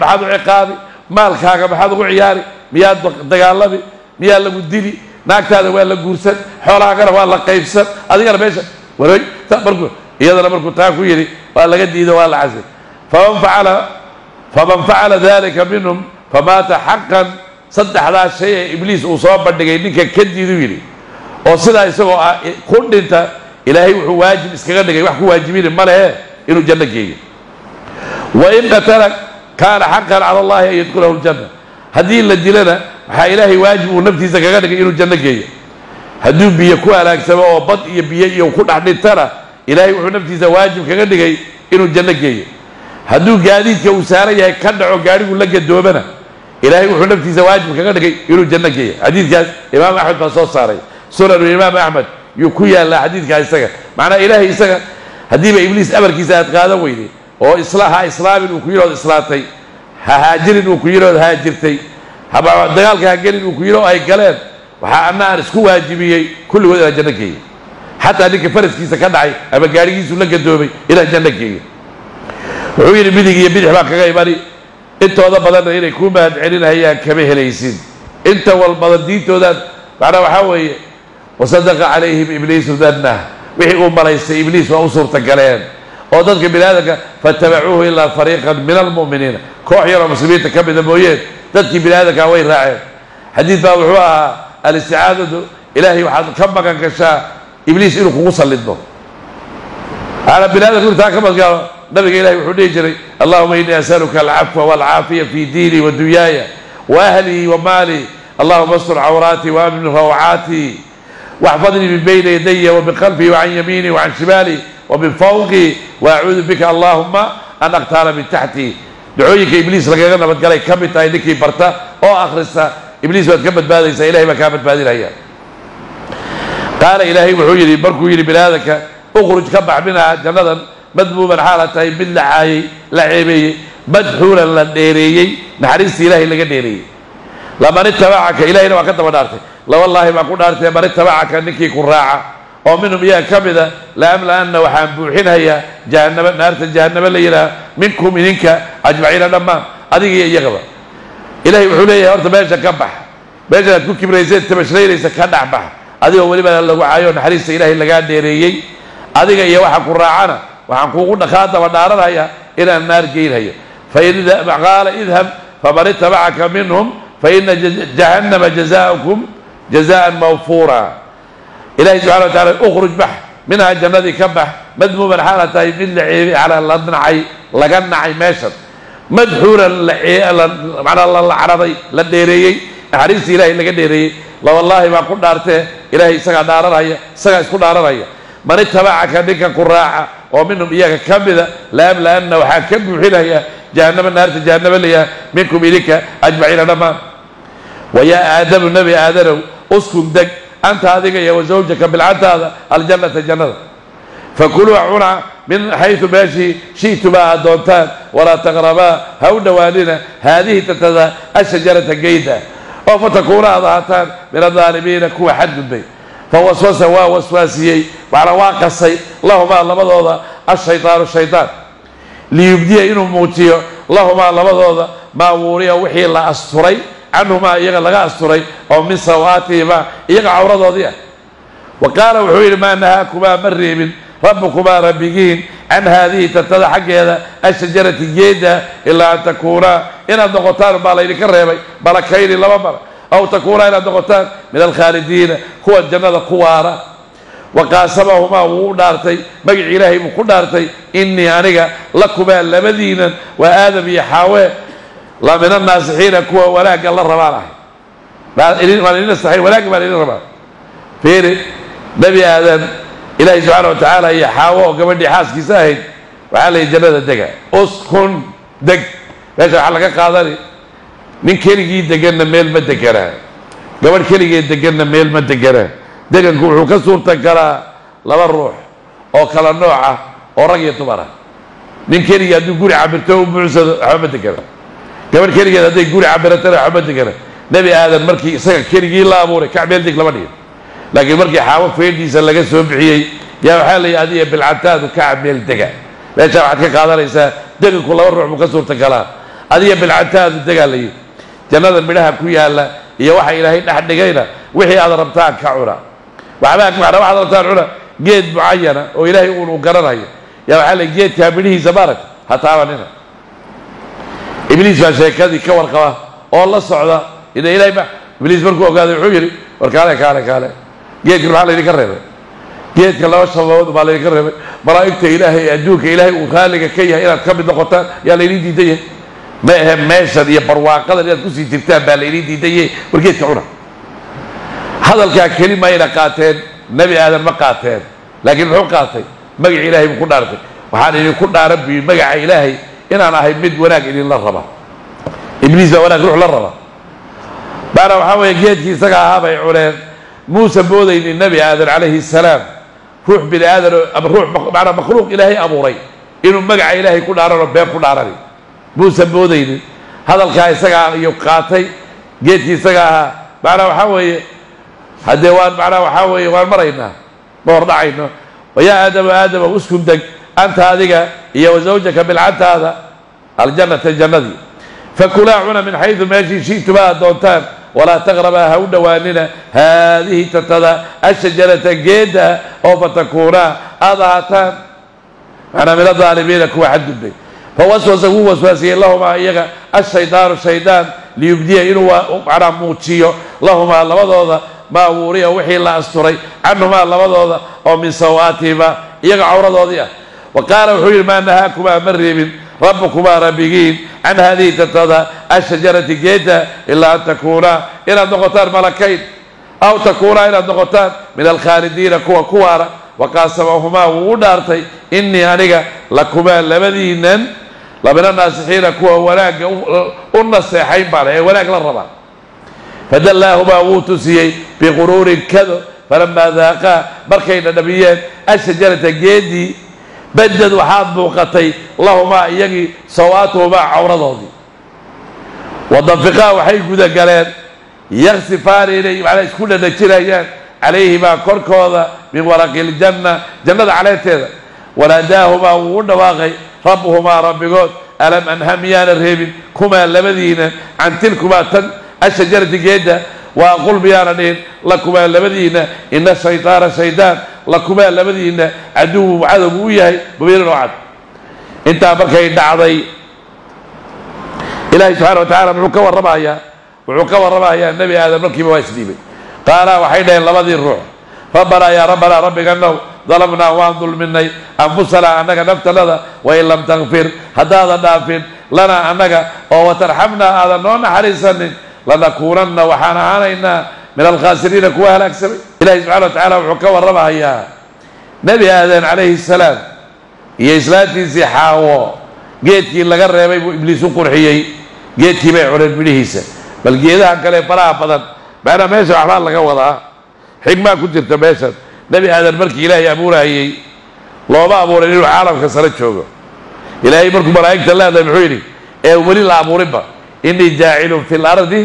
بحد عقابي مالك هاكا بحد عياري مياد دقالبي مياد لقديلي ناكت هذا ولا قرسن حولها قرب ولا قيبسن هذه أنا بيشا وري تبركو يلا مركو تاكو يري ولا قد يده ولا عزل فمن فعل ذلك منهم فمات حقا صدق على شيء إبليس أصاب بدقينك كد يدويري وصلا يسوع كل أنت إلهي واجب إسكندر وحكو واجبين ما له إنه جنة كي وإن قتلك كان حقا على الله أن يدخله الجنة هذه اللي لنا إلهي واجب ونفتي سكندر إنه جنة كي هدوب بيكون على سبب وبط يبي يكون عند ترى إلهي ونفتي واجب كندر إنه جنة كي هدوب قاعدين كوسارة يكندر وقاعدين يقول لك الدوبنا إلهي ونفتي واجب كندر إنه جنة كي حديث قال إمام أحمد بن صاري سورة الإمام أحمد يكوي على حديث قال يسقى معنى إلهي يسقى هديب إبليس أمر كيسات قاده ويدي أو إصلاح إسلام وكيرو إصلاحتي هاجر وكيرو هاجرتي هبا دجال كهاجر وكيرو أي كلام وحنا رسكوا واجبية كل ولا جنكية حتى هذيك فرس كيسة كدعي أبى جاري يسوع لك الدوبي إلى جنكية وعير بدي حباك جاي باري أنت هذا بدل إلى يكون بعد علينا هي كمه ليسين أنت والبلديت هذا معنا وحوي وصدق عليهم إبليس ذنه ويقوم برئيس إبليس وأسر تكلين وضدك بلادك فاتبعوه إلا فريقا من المؤمنين كوحير المسلمين تكبد المويت ضدك بلادك وين راعي حديث بابحوها الاستعادة إلهي وحد كم كان كشاء إبليس إنه قوصل للضوء على بلادك كنت كما قال نبي إلهي وحدي جري اللهم إني أسألك العفو والعافية في ديني ودنياي وأهلي ومالي اللهم استر عوراتي وأمن روعاتي واحفظني من بين يدي ومن خلفي وعن يميني وعن شمالي ومن فوقي وأعوذ بك اللهم أن أقتال من تحتي دعويك إبليس لقينا بتقالي كمت هيديكي برتا أو آخرسا إبليس بتكمت بهذا إلهي ما كانت بهذه الأيام قال إلهي وحجري بركو يري بلادك أخرج كبع منها جندا مذموما حالتي باللعاي لعيبي مدحولا للديري نحريس إلهي لقى ديري لما نتبعك إلهي لما كنت ودارتي لا والله ما كنت أرتي ما نتبعك أنك كراعة ومنهم يا كبدة لأملأن وحنبوحين هي جهنم نار جهنم اللي منكم منك أجمعين لما هذه يغبى إلهي وحوليه أرت بيجا كبح بيجا تكون كبريزين تبشري ليس كان بح هذه هو اللي بقى عيون حريص إلهي اللي قاعد يريي هذه هي واحد كراعنا وحنقول خاطة ونار هي إلى النار جيل هي فإذا قال اذهب فمن اتبعك منهم فإن جهنم جزاؤكم جزاء موفورا إلهي سبحانه وتعالى أخرج بح منها جنة كبح مذموما حالة من لعيب على لنعي لجنعي ماشر مدحورا على الله العربي للديري حريص إلهي للديري لا والله ما كنا دارته إلهي سجى دار رأيه سجى يسكن دار رأيه من اتبعك بك قراعة ومنهم إياك كبذا لا لأنه وحكم حينها جهنم النار جهنم اللي منكم إليك أجمعين لما ويا آدم النبي آدم أسكن دق أنت هذه يا وزوجك بالعد هذا الجنة فكلوا عنا من حيث ماشي شئتما دونتان ولا تقربا هو دوالنا هذه تتذا الشجرة الجيدة أو فتكونا ضهتان من الظالمين كوا حد بي فوسوس وسواسي وعلى واقع الصيد اللهم لمضوضا الشيطان ليبدي إنه موتيو اللهم لمضوضا ما وريه وحي الله أستري عنه ما يغلق أستري أو من سواته ما يغع عورضه ديه وقال وحويل ما نهاكما مريم ربكما ربكين عن هذه تتضح حق هذا الشجرة الجيدة إلا أن تكونا إن الضغطان بالي كريمي بلكين لما أو تكونا إن الضغطان من الخالدين هو الجنة قوارا وقاسمهما ودارتي مجع إلهي مقدارتي إني أنيق لكما لمدينا وآدم يحاوي لا من الناسحين كوا ولكن الله ربانا ما لنا نستحي ولكن ما لنا ربانا فيري نبي آدم إلهي سبحانه وتعالى يحاوي وقبل حاس كساهد وعلى جنة الدقاء أسكن دق ليش حلقة قادري من كيرجي دقنا ميل ما دقنا قبل كيرجي دقنا ميل ما دقنا دقن كوحو كسور تكلا لما الروح أو كلا نوعه أو رقية تبارا من كيرجي أدو قولي عبرتو بعزة حمد دقنا قبل كيرجي أدو قولي عبرتو حمد دقنا نبي آدم مركي سكر كيرجي لا أبوري كعبيل دق لمني لكن مركي حاول فيدي سلقة سبحيي يا حالي هذه بالعتاد وكعبيل دقا ليش واحد كقادر ليس دق كل الروح مكسور تكلا هذه بالعتاد دقا لي جنة منها كويا لا هي واحد إلهي نحن دقينا وحي هذا ربطان كعورا وعماك معنا واحد ربطان عورا جيد معينة وإلهي يقول وقررها يا حالي جيد كابليه زبارك هتعاوننا إبليس شيء كذي كور قواه والله الصعدة إذا إلهي ما إبليس مركو قاعد يحجري وركاله جيد كل حال يكرره جيد كلا وشلون ما يكرره ملائكة إلهي أدوك إلهي وخالق كيها إلى كم النقطة يا ليلي دي ما هم ماشر يا برواقة اللي تكسي تفتح بالليلي دي ورجيت كعورة هذا الكلمة إلى قاتل نبي آدم ما قاتل لكن هو قاتل مجع إلهي بكل أرض وحالي يكون ربي مجع إلهي إن أنا هاي مد وراك إلى الله ربا إبليس وراك روح للربا بعد وحاول جيت كي سقى هذا يعورين موسى بودين النبي آدم عليه السلام روح بالآدم روح معنا مخلوق إلهي أبوري إنه مجع إلهي يكون عرر ربي يكون عرري موسى بودين هذا الكاي سقى يقاتي جيت كي سقى معنا وحاول هدوان معنا وحاول ومرينا ورضعينا ويا آدم اسكن دق أنت هذه هي وزوجك بالعد هذا الجنة دي فكلا عنا من حيث ماشي شئت بها دونتان ولا تغربا هون دواننا هذه تتضى الشجرة جيدة أو فتكونا أضعتان أنا من الظالمين كوا حد بي فوسوس هو وسواسي اللهم إياك الشيطان ليبدي إنه على موتشيو اللهم لمضوضا ما وريه وحي الله أستري عنه ما لمضوضا أو من سواتي ما إياك عورضو ديه وقال وحيل ما نهاكما مريم ربكما ربكين عن هذه تتضى الشجرة جيدة إلا أن تكونا إلى النقطان ملكين أو تكونا إلى النقطان من الخالدين كوارا وقاسمهما ودارتي إني أنيق لكما لمدينا لمن الناسحين ولاك النصيحين بالي ولاك للربا فدلاهما وتسيي بغرور كذا فلما ذاقا بركين النبيين الشجرة جيدي بدد وحاد بوقتي اللهم يجي صواتهما عورضهم وضفقا وحي كذا قالين يغسفان إليه على كل نجريان عليهما كركوذا من ورق الجنة جنة عليه تذا وناداهما ونواغي ربهما ربكود ألم أنهم يان الرهيب كما لمدينة عن تلكما الشجرة جيدة وأقول بيانين لكما لمدينة إن الشيطان لكما لمدينة عدو وعدو وياي ببين الوعد انت بركي دعضي إلهي سبحانه وتعالى وعكور ربايا النبي هذا مركي بواسديبي قال وحيدا لمدي الروح ربنا يا ربنا ربك أنه ظلمنا وان ظلمني أنفسنا أنك نفتنا وإن لم تغفر هذا دافن لنا أنك وترحمنا هذا نون حريصا لنكونن وحنا علينا من الخاسرين كوها الأكسب إلهي سبحانه وتعالى وحكا وربها إياها نبي آدم عليه السلام يسلاتي زحاوه geedkii laga reebay buu ibliis u qurxiyay geedkii bay cuneen midhiisa bal geedaha kale faraha badan baana meesha waxba laga wadaa xigma ku jirta meesha nabi aadan markii ilaahay abuurayay looba abuuray inuu caalamka sare joogo ilaahay markuu malaa'igta la hadlay wuxuu yiri ee wali la abuurinba inni jaa'ilun fil ardi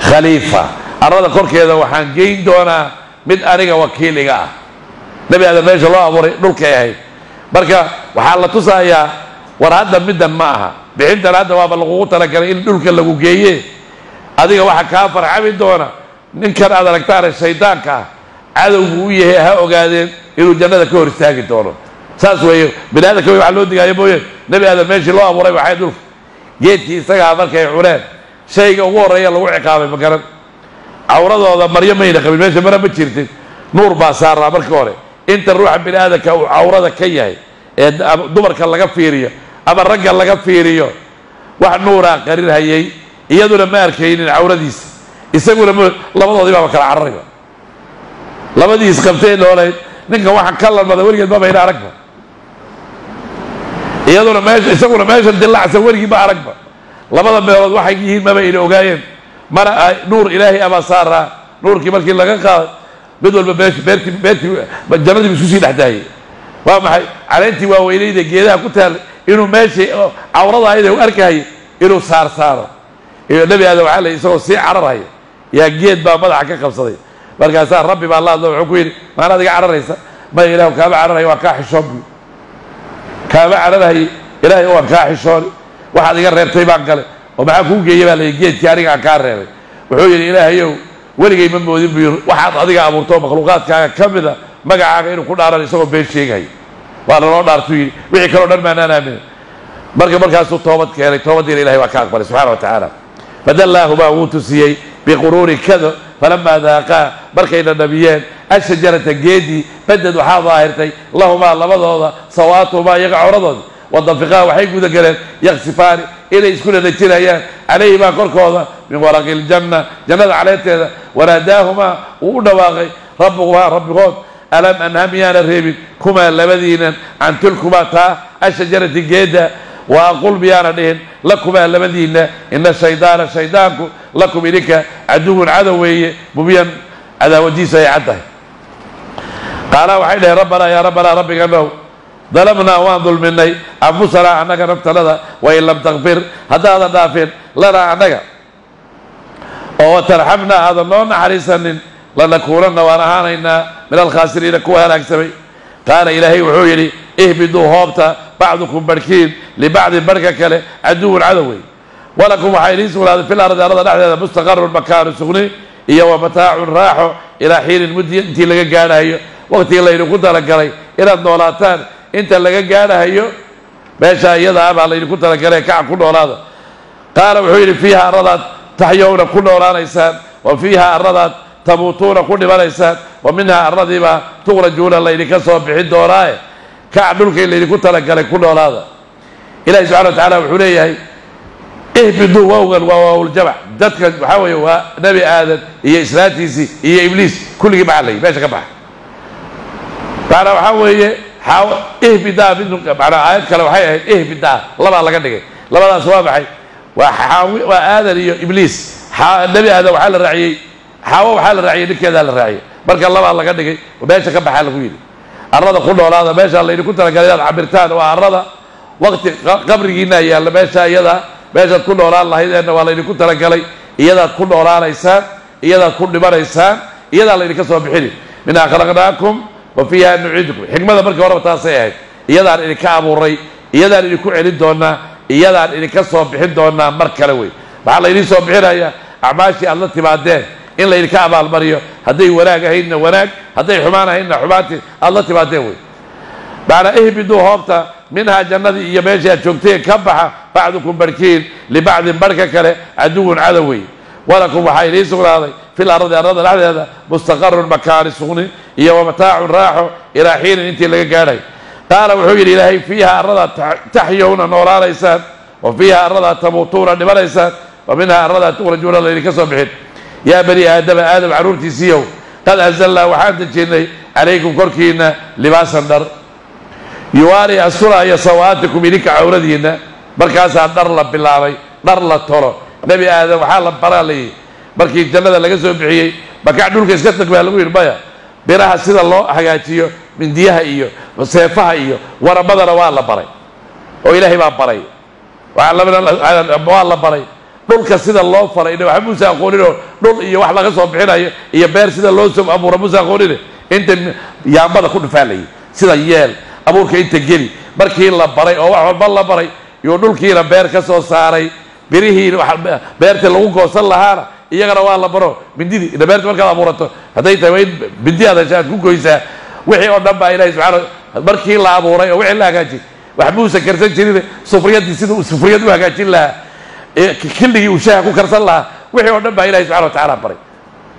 khalifa arada korkeeda waxaan geyn doonaa mid aniga wakiiliga ah nabi aadan meesha loo abuuray dhulka yahay marka waxaa la tusayaa war hadda middan ma aha bixintan hadda waaba lagugu talagalay in dhulka lagu geeye adiga waxa kaa farxami doona ninkan aad aragtaan shaydaanka cadowgu u yahay ha ogaadeen inuu jannada ka hor istaagi doono saas weeye binaadamka waxa loo digaayo mooye nabi aadan meeshii loo abuuray waxay dhulka geedkii isagaa markay cuneen shayga ugu horreeya lagu ciqaabay magaran cawradooda maryo mayna qabin meesha mara ma jirtin nuur baa saaraa markii hore inta ruuxa bini'aadamka uu cawrada ka yahay ee dumarka laga fiiriyo ama ragga laga fiiriyo wax nuuraa qarinhayay iyaduna ma arkaynin cawradiisa isaguna labadoodii baaba kala cararayba labadiis qabtee noolayd ninka waxaan ka lalmada weligeed ma bayna aragba iyaduna meesha isaguna meesha dilacsan weligii ma aragba labada meelood waxay yihiin maba ina ogaayeen mana nuur ilaahay ama saaraa nuurkii markii laga qaaday mid walba beertii jannadii isku sii dhexdaayay waa maxay caleentii waaweynayda geedaha ku taal inuu meeshii cawrada ayada u arkahayay inuu saaro iyo nabi aadam waxaa la isagoo sii cararhaya yaa geed baa madaxa ka qabsaday markaasaa rabbi baa la hadlo wuxuu ku yidhi maana adiga cararaysa maya ilaahu kaama cararaya waa kaa xishoon bu kaama cararhayay ilaahay waan kaa xishooni waxaad iga reebtay baan gale oo maxaa kuu geeya baa layi geedkii aniga aan kaa reebay wuxuu yidhi ilaahayow weligay ma moodin buu yiri waxaad adiga abuurto makhluuqaadkaaga ka mida magacaaga inuu ku dhaaran isagoo been sheegay waa loo dhaartuu yidhi wixii kaloo dhan maanaan aamin markaasuu toobad keenay toobadiina ilahay waa ka aqbalay subxana wa tacaala fadallaahumaa wuu tusiyey biquruuri kado falamaa daaqaa markayna nabiyeen ashajarata geedii badad waxaa daahirtay lahumaa labadooda sawaatuhumaa iyaga cawradoodii wadafiqaa waxay guda galeen yaksifaani inay isku dhadhajinayaan calayhimaa korkooda min waraqi iljanna jannada caleeteeda wanaadaahumaa wuu u dhawaaqay rabbuhumaa rabbigood alam anha miyaana reebin kumaa labadiinan can tilkumaa taa ashajarati geedda wa aqul miyaana dhihin lakumaa labadiinna ina shaydaana shaydaanku lakum idinka caduwun cadow weeye mubiyan cadaawadiisu ay cad tahay qaala waxay dhaheen rabbanaa yaa rabbanaa rabbiganow ظلمنا وان ظلمنا أنفسنا أنك نفتنا وإن لم تغفر هذا دافن لنا أنك وترحمنا هذا اللون حريصا لنكونن ونهانا من الخاسرين كوها الأكسبي قال إلهي وحويني اهبدوا هوبتا بعضكم بركين لبعض بركة كله عدو عدوي ولكم حيريس ولا في الأرض هذا مستقر المكان السغني إيا ومتاع راح إلى حين المدي انت لقى قانا هي وقت الله ينقض لك إلى الدولاتان انت لقى قانا هي باشا يضع على ينقض لك كعب كل أولاده قال وحويني فيها أرضات تحيون كل أولاده إنسان وفيها أرضات تموتون كل إنسان ومنها أرض ما تخرجون الله ينكسر بحد وراء كعبلك اللي ينقض لك كل أولاده إلهي سبحانه وتعالى وحوليه اهبدوا واو الجمع دتك وحاوي ونبي آدم هي إسراتيسي هي إبليس كل جمع علي ماشي كبح فأنا وحاوي اهبدا منهم معنا آيات كلام حي اهبدا الله ما لقى دقي الله ما سوى بحي وحاوي وآدم هي إبليس النبي آدم وحال الرعي حاوي وحال الرعي كذا الرعي برك الله ما لقى دقي وماشي كبح على قويل الرضا كله هذا ماشي الله اللي كنت لقى عبرتان والرضا وقت قبرنا يا اللي ماشي يدا meeshaad ku noolaan lahaydeenna waa laydinku talagalay iyadaad ku noolaanaysaan iyadaad ku dhimanaysaan iyadaa laydinka soo bixini minhaa khalaqnaakum wa fiiha nuciidukum xikmada markii horeba taasay ahayd iyadaan idinka abuuray iyadaan idinku celin doonaa iyadaan idinka soo bixin doonaa mar kale wey waxaa laydin soo bixinayaa acmaashii aad la timaadeen in laydinka abaalmariyo hadday wanaag ahaydna wanaag hadday xumaan ahaydna xumaantii aad la timaadeen wey macnaa ihbiduu hoobta منها جنة يمشي شوكتين كبحة بعضكم بركين لبعض بركة كله عدو عدوي ولكم وحيلي سغناضي في الأرض هذا مستقر مكان سغني إيا ومتاع راحه إلى حين انت اللي قالي قال وحي الإلهي فيها الرضا تحيون نورا ليسان وفيها الرضا تموتون لما ليسان ومنها الرضا تخرجون اللي كسبحين يا بني آدم عرورتي سيو قد أنزل الله وحامد الجنة عليكم كركينا لباسا در يواري السورة يا سواتكم إليك عوردينا بركاسا در بالله در لطولو نبي آدم وحال برالي بركي الجنة اللي كسبحين بكاع دولك اسكتك بهالوين بايا بيراها سيد الله حاجاتيو من ديها إيو وسيفها إيو ورمضان والله بري وإلهي ما بري والله بري dhulka sida loo faray inuu wax Muuse aqoonino dhul iyo wax laga soo bixinayo iyo beer sida loo soo abuuro Muuse aqoonino inta yaambada ku dhifaalay sida yeel abuurka inta geli markii la baray oo wax walba la baray iyo dhulkiina beer ka soo saaray birihiina wax beerta lagu goosan lahaana iyagana waa la baro bindidi ina beerta marka abuurato haday tahay bindiyada shaad ku goysaa wixii oo dhanba Ilaahay subhanahu markii la abuuray oo wixii la hagaajiyay wax Muuse karsan jiray sufriyadii sida sufriyadu hagaajin lahaa كلي وشاه كو كرسن لها وحي او دبا الهي سبحانه وتعالى بري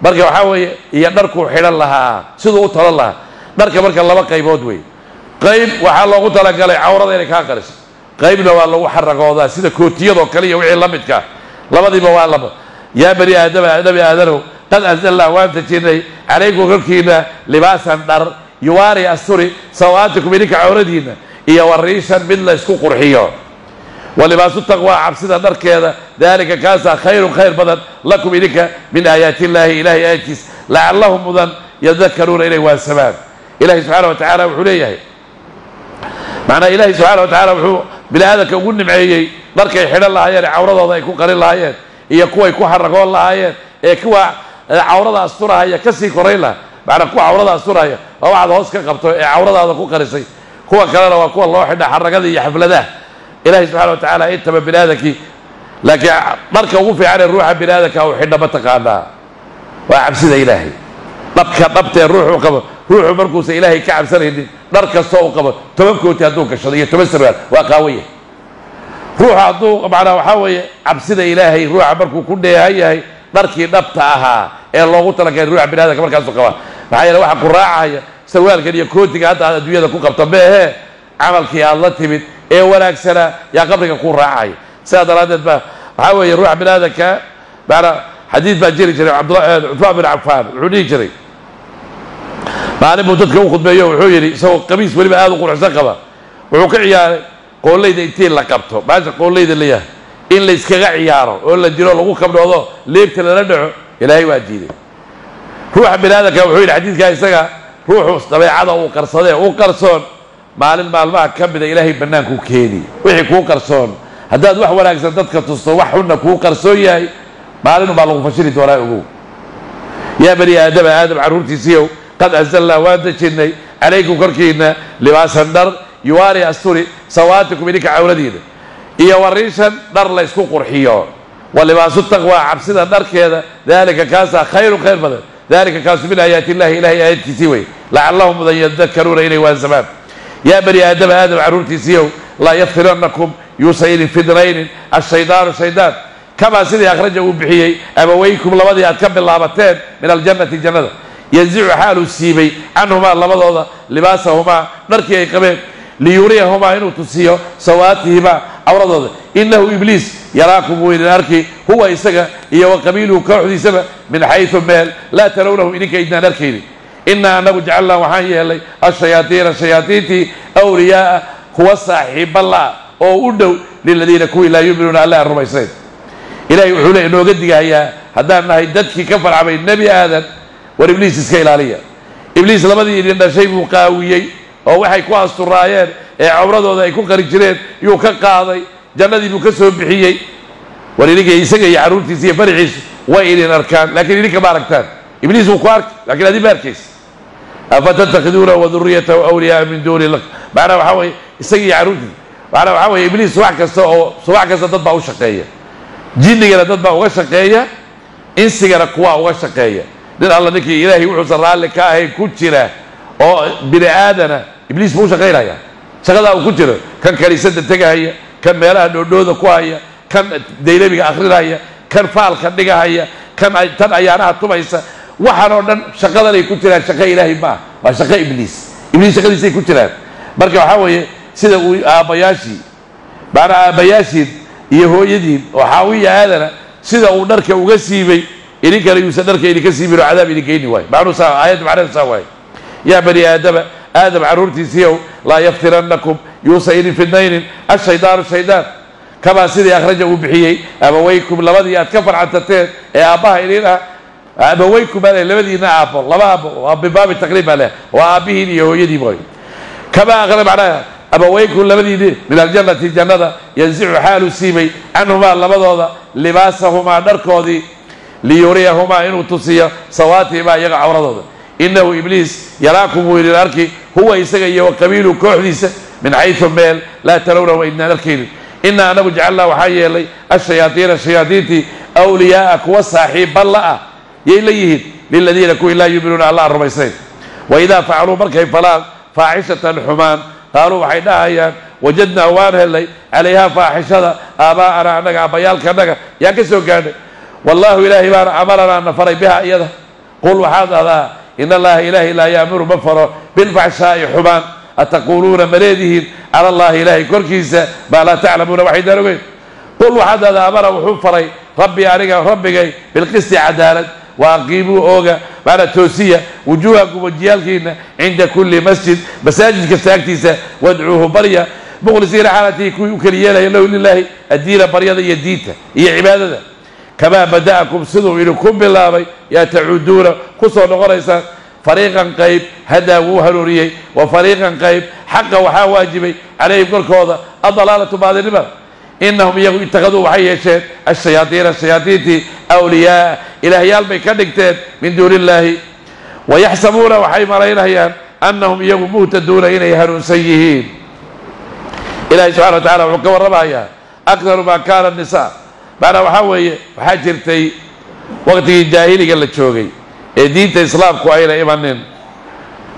marka waxa weeye iyo dharku xiran lahaa sidoo talo lahaa dharka marka laba qaybood way qayb waxa loogu tala galay awrada inay ka qariso qaybna waa lagu xaragooda sida kootiyada kaliya wixii la midka labadiiba waa laba ya bari aadam qad anzalna wa tajinay alaykum korkiina libaasan dar yuwari asuri sawaatukum ilika awradiina iyo warishan mid la isku qurxiyo ولباس التقوى عبسنا دركيدا ذلك كاسا خير بدن لكم إليك من آيات الله إلهي آياتيس لعلهم مذن يذكرون إليه والسباب إلهي سبحانه وتعالى وحليه معنى إلهي سبحانه وتعالى وحو بلا هذا كون معي دركي حل الله آيات عورضه يكون قريل الله آيات يكون حرقوا الله آيات يكون عورضه أسطورها هي كسي كوريلا معنى كو عورضه أسطورها هي أو بعد هوس كقبته عورضه هذا كو قريسي كو كلام وكو الله حدا حرق هذه يحفل ده إلهي سبحانه وتعالى أنت ببلادك لكن مركا وفي على الروح بلادك أو حين بتقانا وعبسنا إلهي طبت الروح وقبل روح مركوس إلهي كعب سنه نركا الصوء قبل تمكن تهدوك الشرية تمسر وقاوية روح عضوك معنا وحاوية عبسنا إلهي روح مركو كل هي نركي نبتعها إيه الله قلت لك الروح بلادك مركا الصوء معايا لو واحد قراعة سوال كان يكوتك هذا الدنيا كو قبل طبيه عملك يا الله تبت إيه ولا سنة يا قبرك يكون راعي سادة رادت بقى حاول يروح من هذا بعد حديث بجري عبد الله عثمان بن عفان عوني جري ما أنا مدتك وخذ بيوم وحيري سوى قميص ولي هذا قرع زقبة وحكي عيال قول لي دقيقتين لقبته بعد قول لي اللي إن اللي يسكع عياره ولا جرو له قبل هذا ليك تلا ندعو إلى هي واجيني روح من هذا كوحيد حديث كاي سجى روحوا طبيعة هذا وقرصده وقرصون maalin maalmaha ka mid ilaahay banaanku keeni wixii ku qarsoon hadaad wax wanaagsan dadka tusto wax xunna ku qarsoon yahay maalin baa lagu fashili doonaa ugu ya bani aadam arurtiisiyo qad anzalna wa tajinay alaykum korkiina libaasan dar yuwari asturi sawaatukum ilika awladina iyo warishan dar la isku qurxiyo walibaasu taqwa absida darkeeda dalika kaasa khayr badan dalika kaasu min ayati allah ilahi ayatiisi way la'allahum yadhakkaruna ilayhi wa zamab يا بني آدم عرورتي سيو لا يفترنكم يسير فدرين الشيطان كما سيدي أخرجه بحيي أبويكم لبدي أتكبر لابتين من الجنة ينزع حال السيبي عنهما لبضوضة لباسهما نركي كمان ليريهما إنه تسيو سواتهما أورضوضة إنه إبليس يراكم وإن نركي هو إساق إيا وقبيله كوحدي سبا من حيث المال لا ترونه إنك إدنا نركيني إنا نجعلنا وحي لي الشياطين أولياء هو صاحب الله أو أدو للذين كوي لا يؤمنون الله الرميسين إلهي وحولي إنه قد هي هدانا هيدتك كفر عبي النبي آدم وإبليس إسكيل عليها إبليس لماذا إن شيء مقاوي أو وحي كوا السرايان عمرضو ذا يكون قريب جرين يوكا قاضي جنة يكسر بحيي ولذلك يسقى يعرون تسيه فرعيش وإلي الأركان لكن إليك باركتان إبليس وكوارك لكن هذه باركيس أفتتخذونه وذريته أولياء من دون الله معنا وحاوي يسقي يعروني معنا وحاوي إبليس سواع كسا تطبع وشقية جيني كلا تطبع وشقية إنسي كلا قوى وشقية لأن الله نكي إلهي وحسر لك هاي كتيرة أو بني آدنا إبليس مو شقية هيا شقية أو كتيرة كان كريسة تتقى هيا كان ميلاها نودو كوا هيا كان ديناميك آخرين هيا kan faalka dhigahaya kan tan ayaanaha tumaysa waxaan oo dhan shaqadanay ku jiraan shaqo ilaahay ma waa shaqo ibliis shaqadiisay ku jiraan marka waxa weeye sida uu aabayaashiin iyo hooyadiin oo xaawiya aadana sida uu dharka uga siibay idin kale yuusan dharka idinka siibin oo cadaab idin keeni waayo aayad macnaheedu saa waaye yaa bani aadama aadam carruurtiisiiyow laa yaftirannakum yuusa idin fidnaynin ashaydaanu shaydaan kamaa sidii akhraja uu bixiyey abawaykum labadii aad ka farcantateen ee aabbaha idin ah abawaykum baa leh labadiina aabbo laba aabbo waa bibaabi taqriib baa leh waa aabbihiin iyo hooyadiin waayo kamaa akhra macnaha abawaykum labadiini min aljannati jannada yansicu xaalu siibay canhumaa labadooda libaasahumaa dharkoodii liyuriyahumaa inuu tusiyo sawaatihimaa iyaga cawradooda inahu ibliis yaraakum wuu idin arki huwa isaga iyo wa qabiilu kooxdiisa min xaysu meel laa tarawnahu idnaan arkaynin inaa anagu jacalnaa waxaa yeelay ashayaaiina shayaadiintii awliyaaa kuwa saaxiibban la ah yay la yihiin liladiina kuwii laa yuuminuuna alla aan rumaysnayn waidaa facaluu markay falaan faaxishatan xumaan qaaluu waxay dhahayaan wajadnaa waan helnay calayhaa faaxishada aabaa'ana annaga aabbayaalka annaga yaan ka soo gaadhnay wallaahu ilaahay baana amaranaa na faray biha iyada qul waxaad ahdaa in allaha ilaahay laa yaamuru ma faro bilfaxshaa'i xumaan ataquuluuna ma leedihiin cala allahi ilaahay korkiisa maa laa taclamuuna waxaydaan ogeyn qul waxaad ahdaa amara wuxuu faray rabbii aniga rabbigay bilqisti cadaalad wa aqiimuu ooga maana toosiya wujuuhakum wajiyaalkiina cinda kulli masjid masaajid kasta agtiisa wadcuuhu barya mukhlisiina xaalatii kuwii u keli yeelaya lahu lilaahi addiina baryada iyo diinta iyo cibaadada kamaa bada'akum siduu idinku bilaabay yaa tacuuduuna ku soo noqonaysaan fariiqan qayb hadaa wuu hanuuniyey wa fariiqan qayb xaqa waxaa waajibay calayhim korkooda adalaalatu baadinima inahum iyagu itakaduu waxay yeesheen ashayaaiina shayaadiintii awliyaaa ilaahyaal bay ka dhigteen min duuni illaahi wayaxsabuuna waxay malaynayaan annahum iyagu muhtaduuna inay hanuunsan yihiin ilahi subxana wa tacala wuxuu ka warramayaa akharu maa kaana nisaa macnaa waxaa weeye waxaa jirtay waqtigii jaahiliga la joogay ee diinta islaamku ayna imanin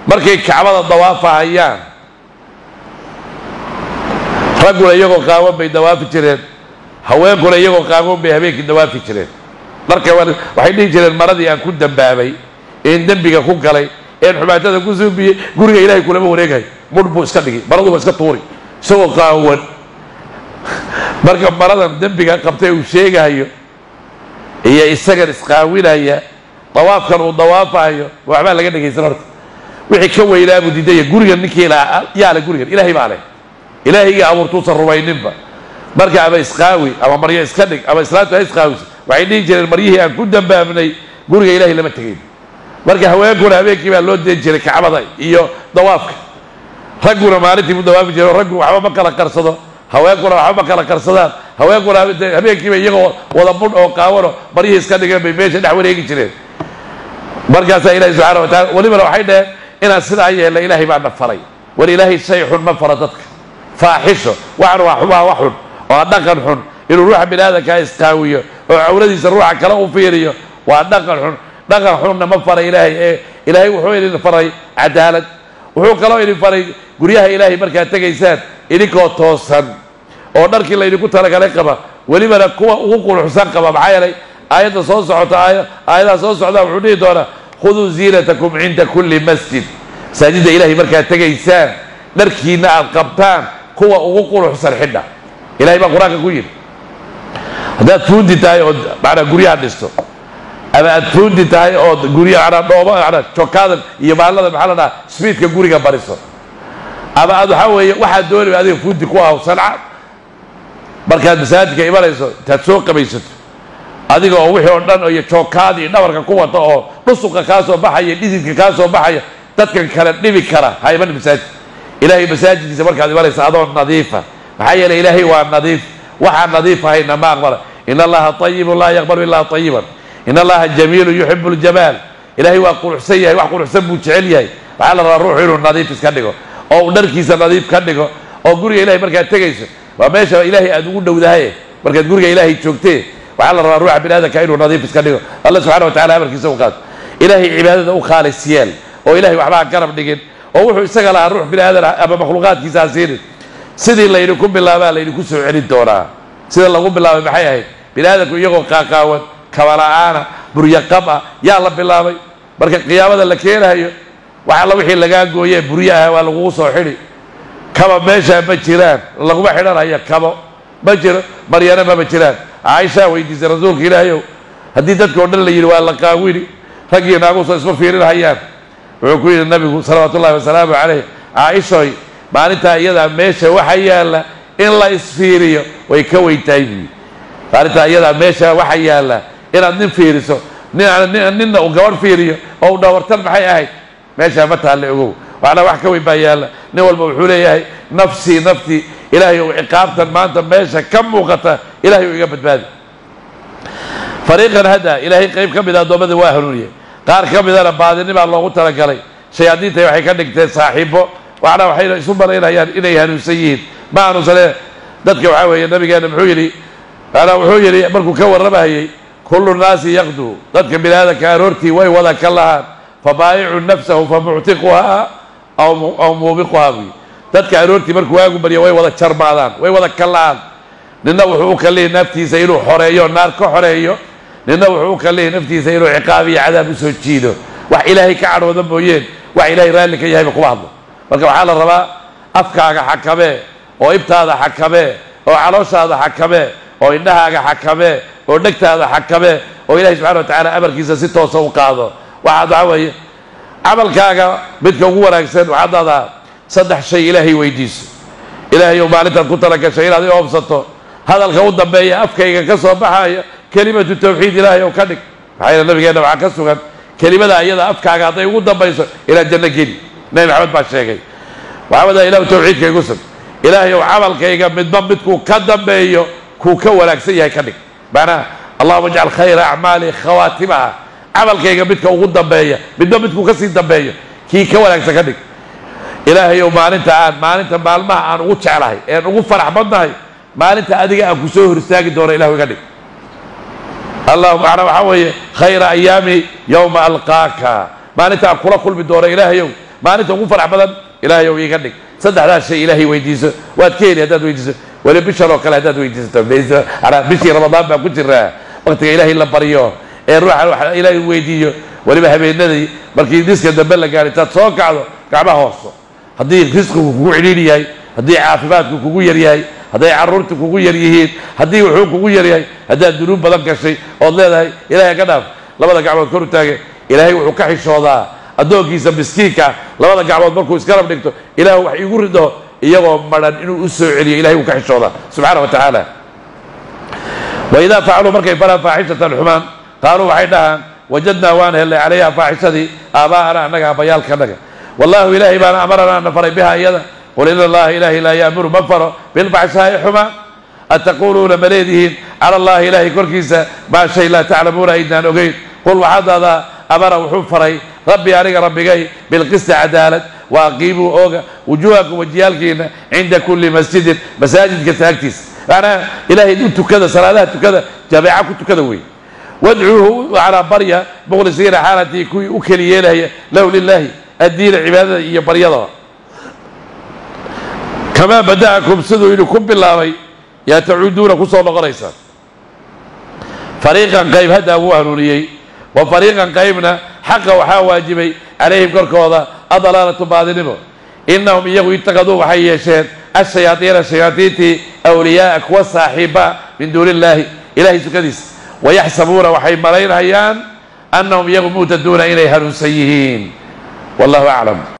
markay kacbada dawaafahayaan ragguna iyagoo qaawan bay dawaafi jireen haweenkuna iyagoo qaawan bay habeenkii dawaafi jireen marka waxay dhihi jireen maradii aan ku dambaabay een dembiga ku galay een xumaatada ku suubiyey guriga ilaahay kulama wareegayo mudh buu iska dhigi maraduba iska tuuri isagoo qaawan marka maradan dembiga qabtay uu sheegayo iyo isagan isqaawinaya dawaafkan uu dawaafayo waxbaa laga dhegaysan horta wixii ka weynaa buu diidaya gurigan ninkii yaa le gurigan ilaahay baa leh ilaahayga abuurtuusan rumayninba marka ama isqaawi ama maryo iska dhig ama islaamtu ha isqaawisa waxay dhihi jireen maryihii aan ku dambaabnay guriga ilaahay lama tegayn marka haweenkuna habeenkii baa loo deen jiray kacbada iyo dawaafka ragguna maalintii buu dawaafi jiro raggu waxba ma kala qarsado haweenkuna waxba ma kala qarsadaan haweenkuna habeenkiiba iyagoo wada budh oo qaawano maryihii iska dhigeen bay meesha dhex wareegi jireen markaasaa ilahi subxaana wa tacala welibana waxay dhaheen inaan sidaa yeelna ilaahay baa na faray war ilaahay shay xun ma fara dadka faaxisho waxan waa wax xun oo dhaqan xun inuu ruuxa bini aadamkaa isqaawiyo oo cawradiisa ruuxa kale u fiiriyo waa dhaqan xunna ma faray ilaahay ee ilaahay wuxuu idin faray cadaalad wuxuu kaloo idin faray guryaha ilaahay markaad tegaysaan idinkoo toosan oo dharkii laydinku talagalay qaba welibana kuwa ugu quruxsan qaba maxaa yeelay aayadda soo socota aayadaha soo socdaa wuxuu dhihi doonaa khuduu ziinatakum cinda kulli masjid masaajidda ilaahay markaad tegaysaan dharkiina aad qabtaan kuwa ugu quruxsan xidha ilahay baa qur-aanka ku yidhi haddaad fuundi tahay ood manaa guryaha dhisto ama aad fuundi tahay ood guryaha dhoobo jokaadan iyo baallada maxaa la dhaha smiidka guriga bariso ama aad waxaa weeye waxaad doonaya adiga fuundi ku aho sanca markaad masaajidka imanayso intaad soo qabaysato adiga oo wixii oo dhan iyo jookaadii dhabarka ku wata oo dhusuqa kaa soo baxaya dhididka kaa soo baxaya dadkan kale dhibi kara ha iman masaajid ilaahay masaajidkiisa markaad imanaysa adoo nadiifa maxaa yeelay ilaahay waa nadiif waxaan nadiif ahayna ma aqbala in allaha ayibun laa yaqbalu ilaa ayiban in allaha jamiilun yuxibu ljamaal ilaahay waa quruxsan yahay wax quruxsan buu jecel yahay waxaa la rabaa ruuxu inuu nadiif iska dhigo oo uu dharkiisa nadiif ka dhigo oo guriga ilahay markaad tegayso waa meesha ilaahay aad ugu dhowdahay markaad guriga ilaahay joogtee waxaa la rabaa ruuxa bini aadamka inuu nadiif iska dhigo alla subxana wa tacala amarkiisa u qaado ilaahay cibaadada u khaalis yeel oo ilahay waxbaa garab dhigin oo wuxuu isaga lahaa ruux bini aadan ama makhluuqaadkiisa ha siinin sidii laydinku bilaabaa laydinku soo celin doonaa sida lagu bilaabay maxay ahayd biniaadamku iyagoo qaaqaawan kabala'aana buryaqaba yaa la bilaabay marka qiyaamada la keenayo waxa la wixii laga gooyay buryaha waa lagu soo xidhi kaba meesha ma jiraan laguma xidhanaya kabo ma jiro maryana ma jiraan Aisha weydiisay rasuulka Ilaahay haddii dadka oo dhan la yiri waa la qaawini ragii naagu soo isma fiirinayaan wuxuu ku yiri nabigu sallallahu wasallam alayhi Aisha maalinta iyada meesha waxa yaala in la isfiiriyo way ka weytaay maalinta iyada meesha waxa yaala inaad nin fiiriso nin oo gabadh fiiriyo oo dhawartan maxay ahayd meesha ma taale ogow waxna wax ka weyn baa yaala nin walba wuxuu leeyahay nafsi ilaahay oo ciqaabtan maanta meesha ka muuqata ilaahay oo iga badbaadi fariiqan hada ilaahay qayb ka mid ah doomada waa hanuuniye qaar ka mid ah baadinima loogu talagalay shayaadiinta waxay ka dhigteen saaxiibo waxna waxay isu bareynayaan inay hanuunsan yihiin ma hanuunsane dadka waxa weeye nabigeena wuxuu yiri markuu ka waramayay kullu naasi yaqdu dadka binaadamka aroortii way wada ka lahaan fabaa'icu nafsahu famu'tiquha aw mubiquha dadka aroortii markuu waagu bariyo way wada jarmaadaan way wada ka lahaan ninna wuxuu ka leeyahay naftiisa inuu xoreeyo naar ka xoreeyo ninna wuxuu ka leeyahay naftiisa inuu ciqaab iyo cadaab u soo jiido wax ilaahay ka cadhooda mooyeen wax ilaahay raalli ka yahay kuma hadlo marka waxaa la rabaa afkaaga xakamee oo ibtaada xakamee oo calooshaada xakamee oo indhahaaga xakamee oo dhegtaada xakamee oo ilaahay subxaanahu wa tacaala amarkiisa si toosa u qaado waxaa weeye camalkaaga midka ugu wanaagsan waxaad daadaa saddex shay ilaahay weydiiso ilaahay oo maalintaad ku talagashay inaad i oobsato hadalka u dambeeya afkayga ka soo baxaya kelimatu tawxiid ilaahay oo ka dhig maxaa yeele nabigeena waxaa ka sugan kelimada iyada afkaaga hadday ugu dambayso ilaa janno geli nabi maxamed baa sheegay waxaa wadaa ilaahu tawxiidka igu sug ilaahay oo camalkayga midba midkuu ka dambeeyo kuu ka wanaagsan yahay ka dhig macnaha allahuma ajcal khayra acmaali khawaatimaha camalkayga midka ugu dambeeya midba midkuu ka sii dambeeyo kii ka wanaagsan ka dhig ilaahay oo maalinta maalmaha aan ugu jeclahay een ugu farax badnahay maalinta adiga aan ku soo hor istaagi doono ilaahu iga dhig allahumma ana waxa weeye khayra ayaami yawma alqaaka maalinta aan kula kulmi doono ilaahayow maalinta ugu farax badan ilaahayow iga dhig saddexdaas shay ilaahay weydiiso waad ka heli haddaad weydiiso wali bishan oo kale haddaad weydiisato bishii ramadaan baan ku jiraa waqtiga ilaahay la baryo ee ruuxa waxa ilaahay weydiiyo waliba habeenadii markii diska dambe la gaaro intaad soo kacdo gacmaha hoosto haddii risqigu kugu cidhiidhi yahay haddii caafimaadku kugu yar yahay hadday carruurtu kugu yar yihiin haddii wuxuu kugu yar yahay haddaad dunuub badan gashay ood leedahay ilaahay ka dhaaf labada gacmood kor u taage ilaahay wuxuu ka xishoodaa addoonkiisa miskiinka labada gacmood markuu iskarab dhigto ilaahu wax iigu rido iyagoo madhan inuu u soo celiyo ilahay wuu ka xishoodaa subxaana wa tacaala waidaa facaluu markay faraan faaxishatan xumaan qaaluu waxay dhahaan wajadnaa waan hellay calayha faaxishadii aabaa'ana annaga abayaalkanaga wallahu ilaahay baana amaranaa na faray biha iyada qul ina allaha ilaahay laa yaamuru ma faro bilfaxshaa'i xumaan ataquluuna ma leedihiin cala allahi ilaahay korkiisa maa shay laa taclamuuna aydnaan ogeyn qul waxaad daadaa amara wuxuu faray rabbi aniga rabbigay bilqisti cadaalad wa aqiimuu ooga wujuuhakum wajiyaalkiina cinda kulli masjidin masaajidka taagtiisa macnaha ilaahay u tukada salaadaha tukada jameeca ku tukada wey wadcuuhu calaa barya mukhlisiina xaalatii kuwii u keli yeelaya lahu lilaahi addiina cibaadada iyo baryadaba kamaa bada'akum siduu idinku bilaabay yaa tacuuduuna ku soo noqonaysaan fariiqan qayb haddaa wuu hanuuniyey wa fariiqan qaybna xaqa waxaa waajibay calayhim korkooda adalaalatu baadinimo innahum iyagu ittakaduu waxay yeesheen ashayaadiina shayaadiintii awliyaaa kuwa saaxiiba min duuni illaahi ilahay sukadiisa wayaxsabuuna waxay malaynayaan annahum iyagu muhtaduuna inay hanuunsan yihiin wallahu aclam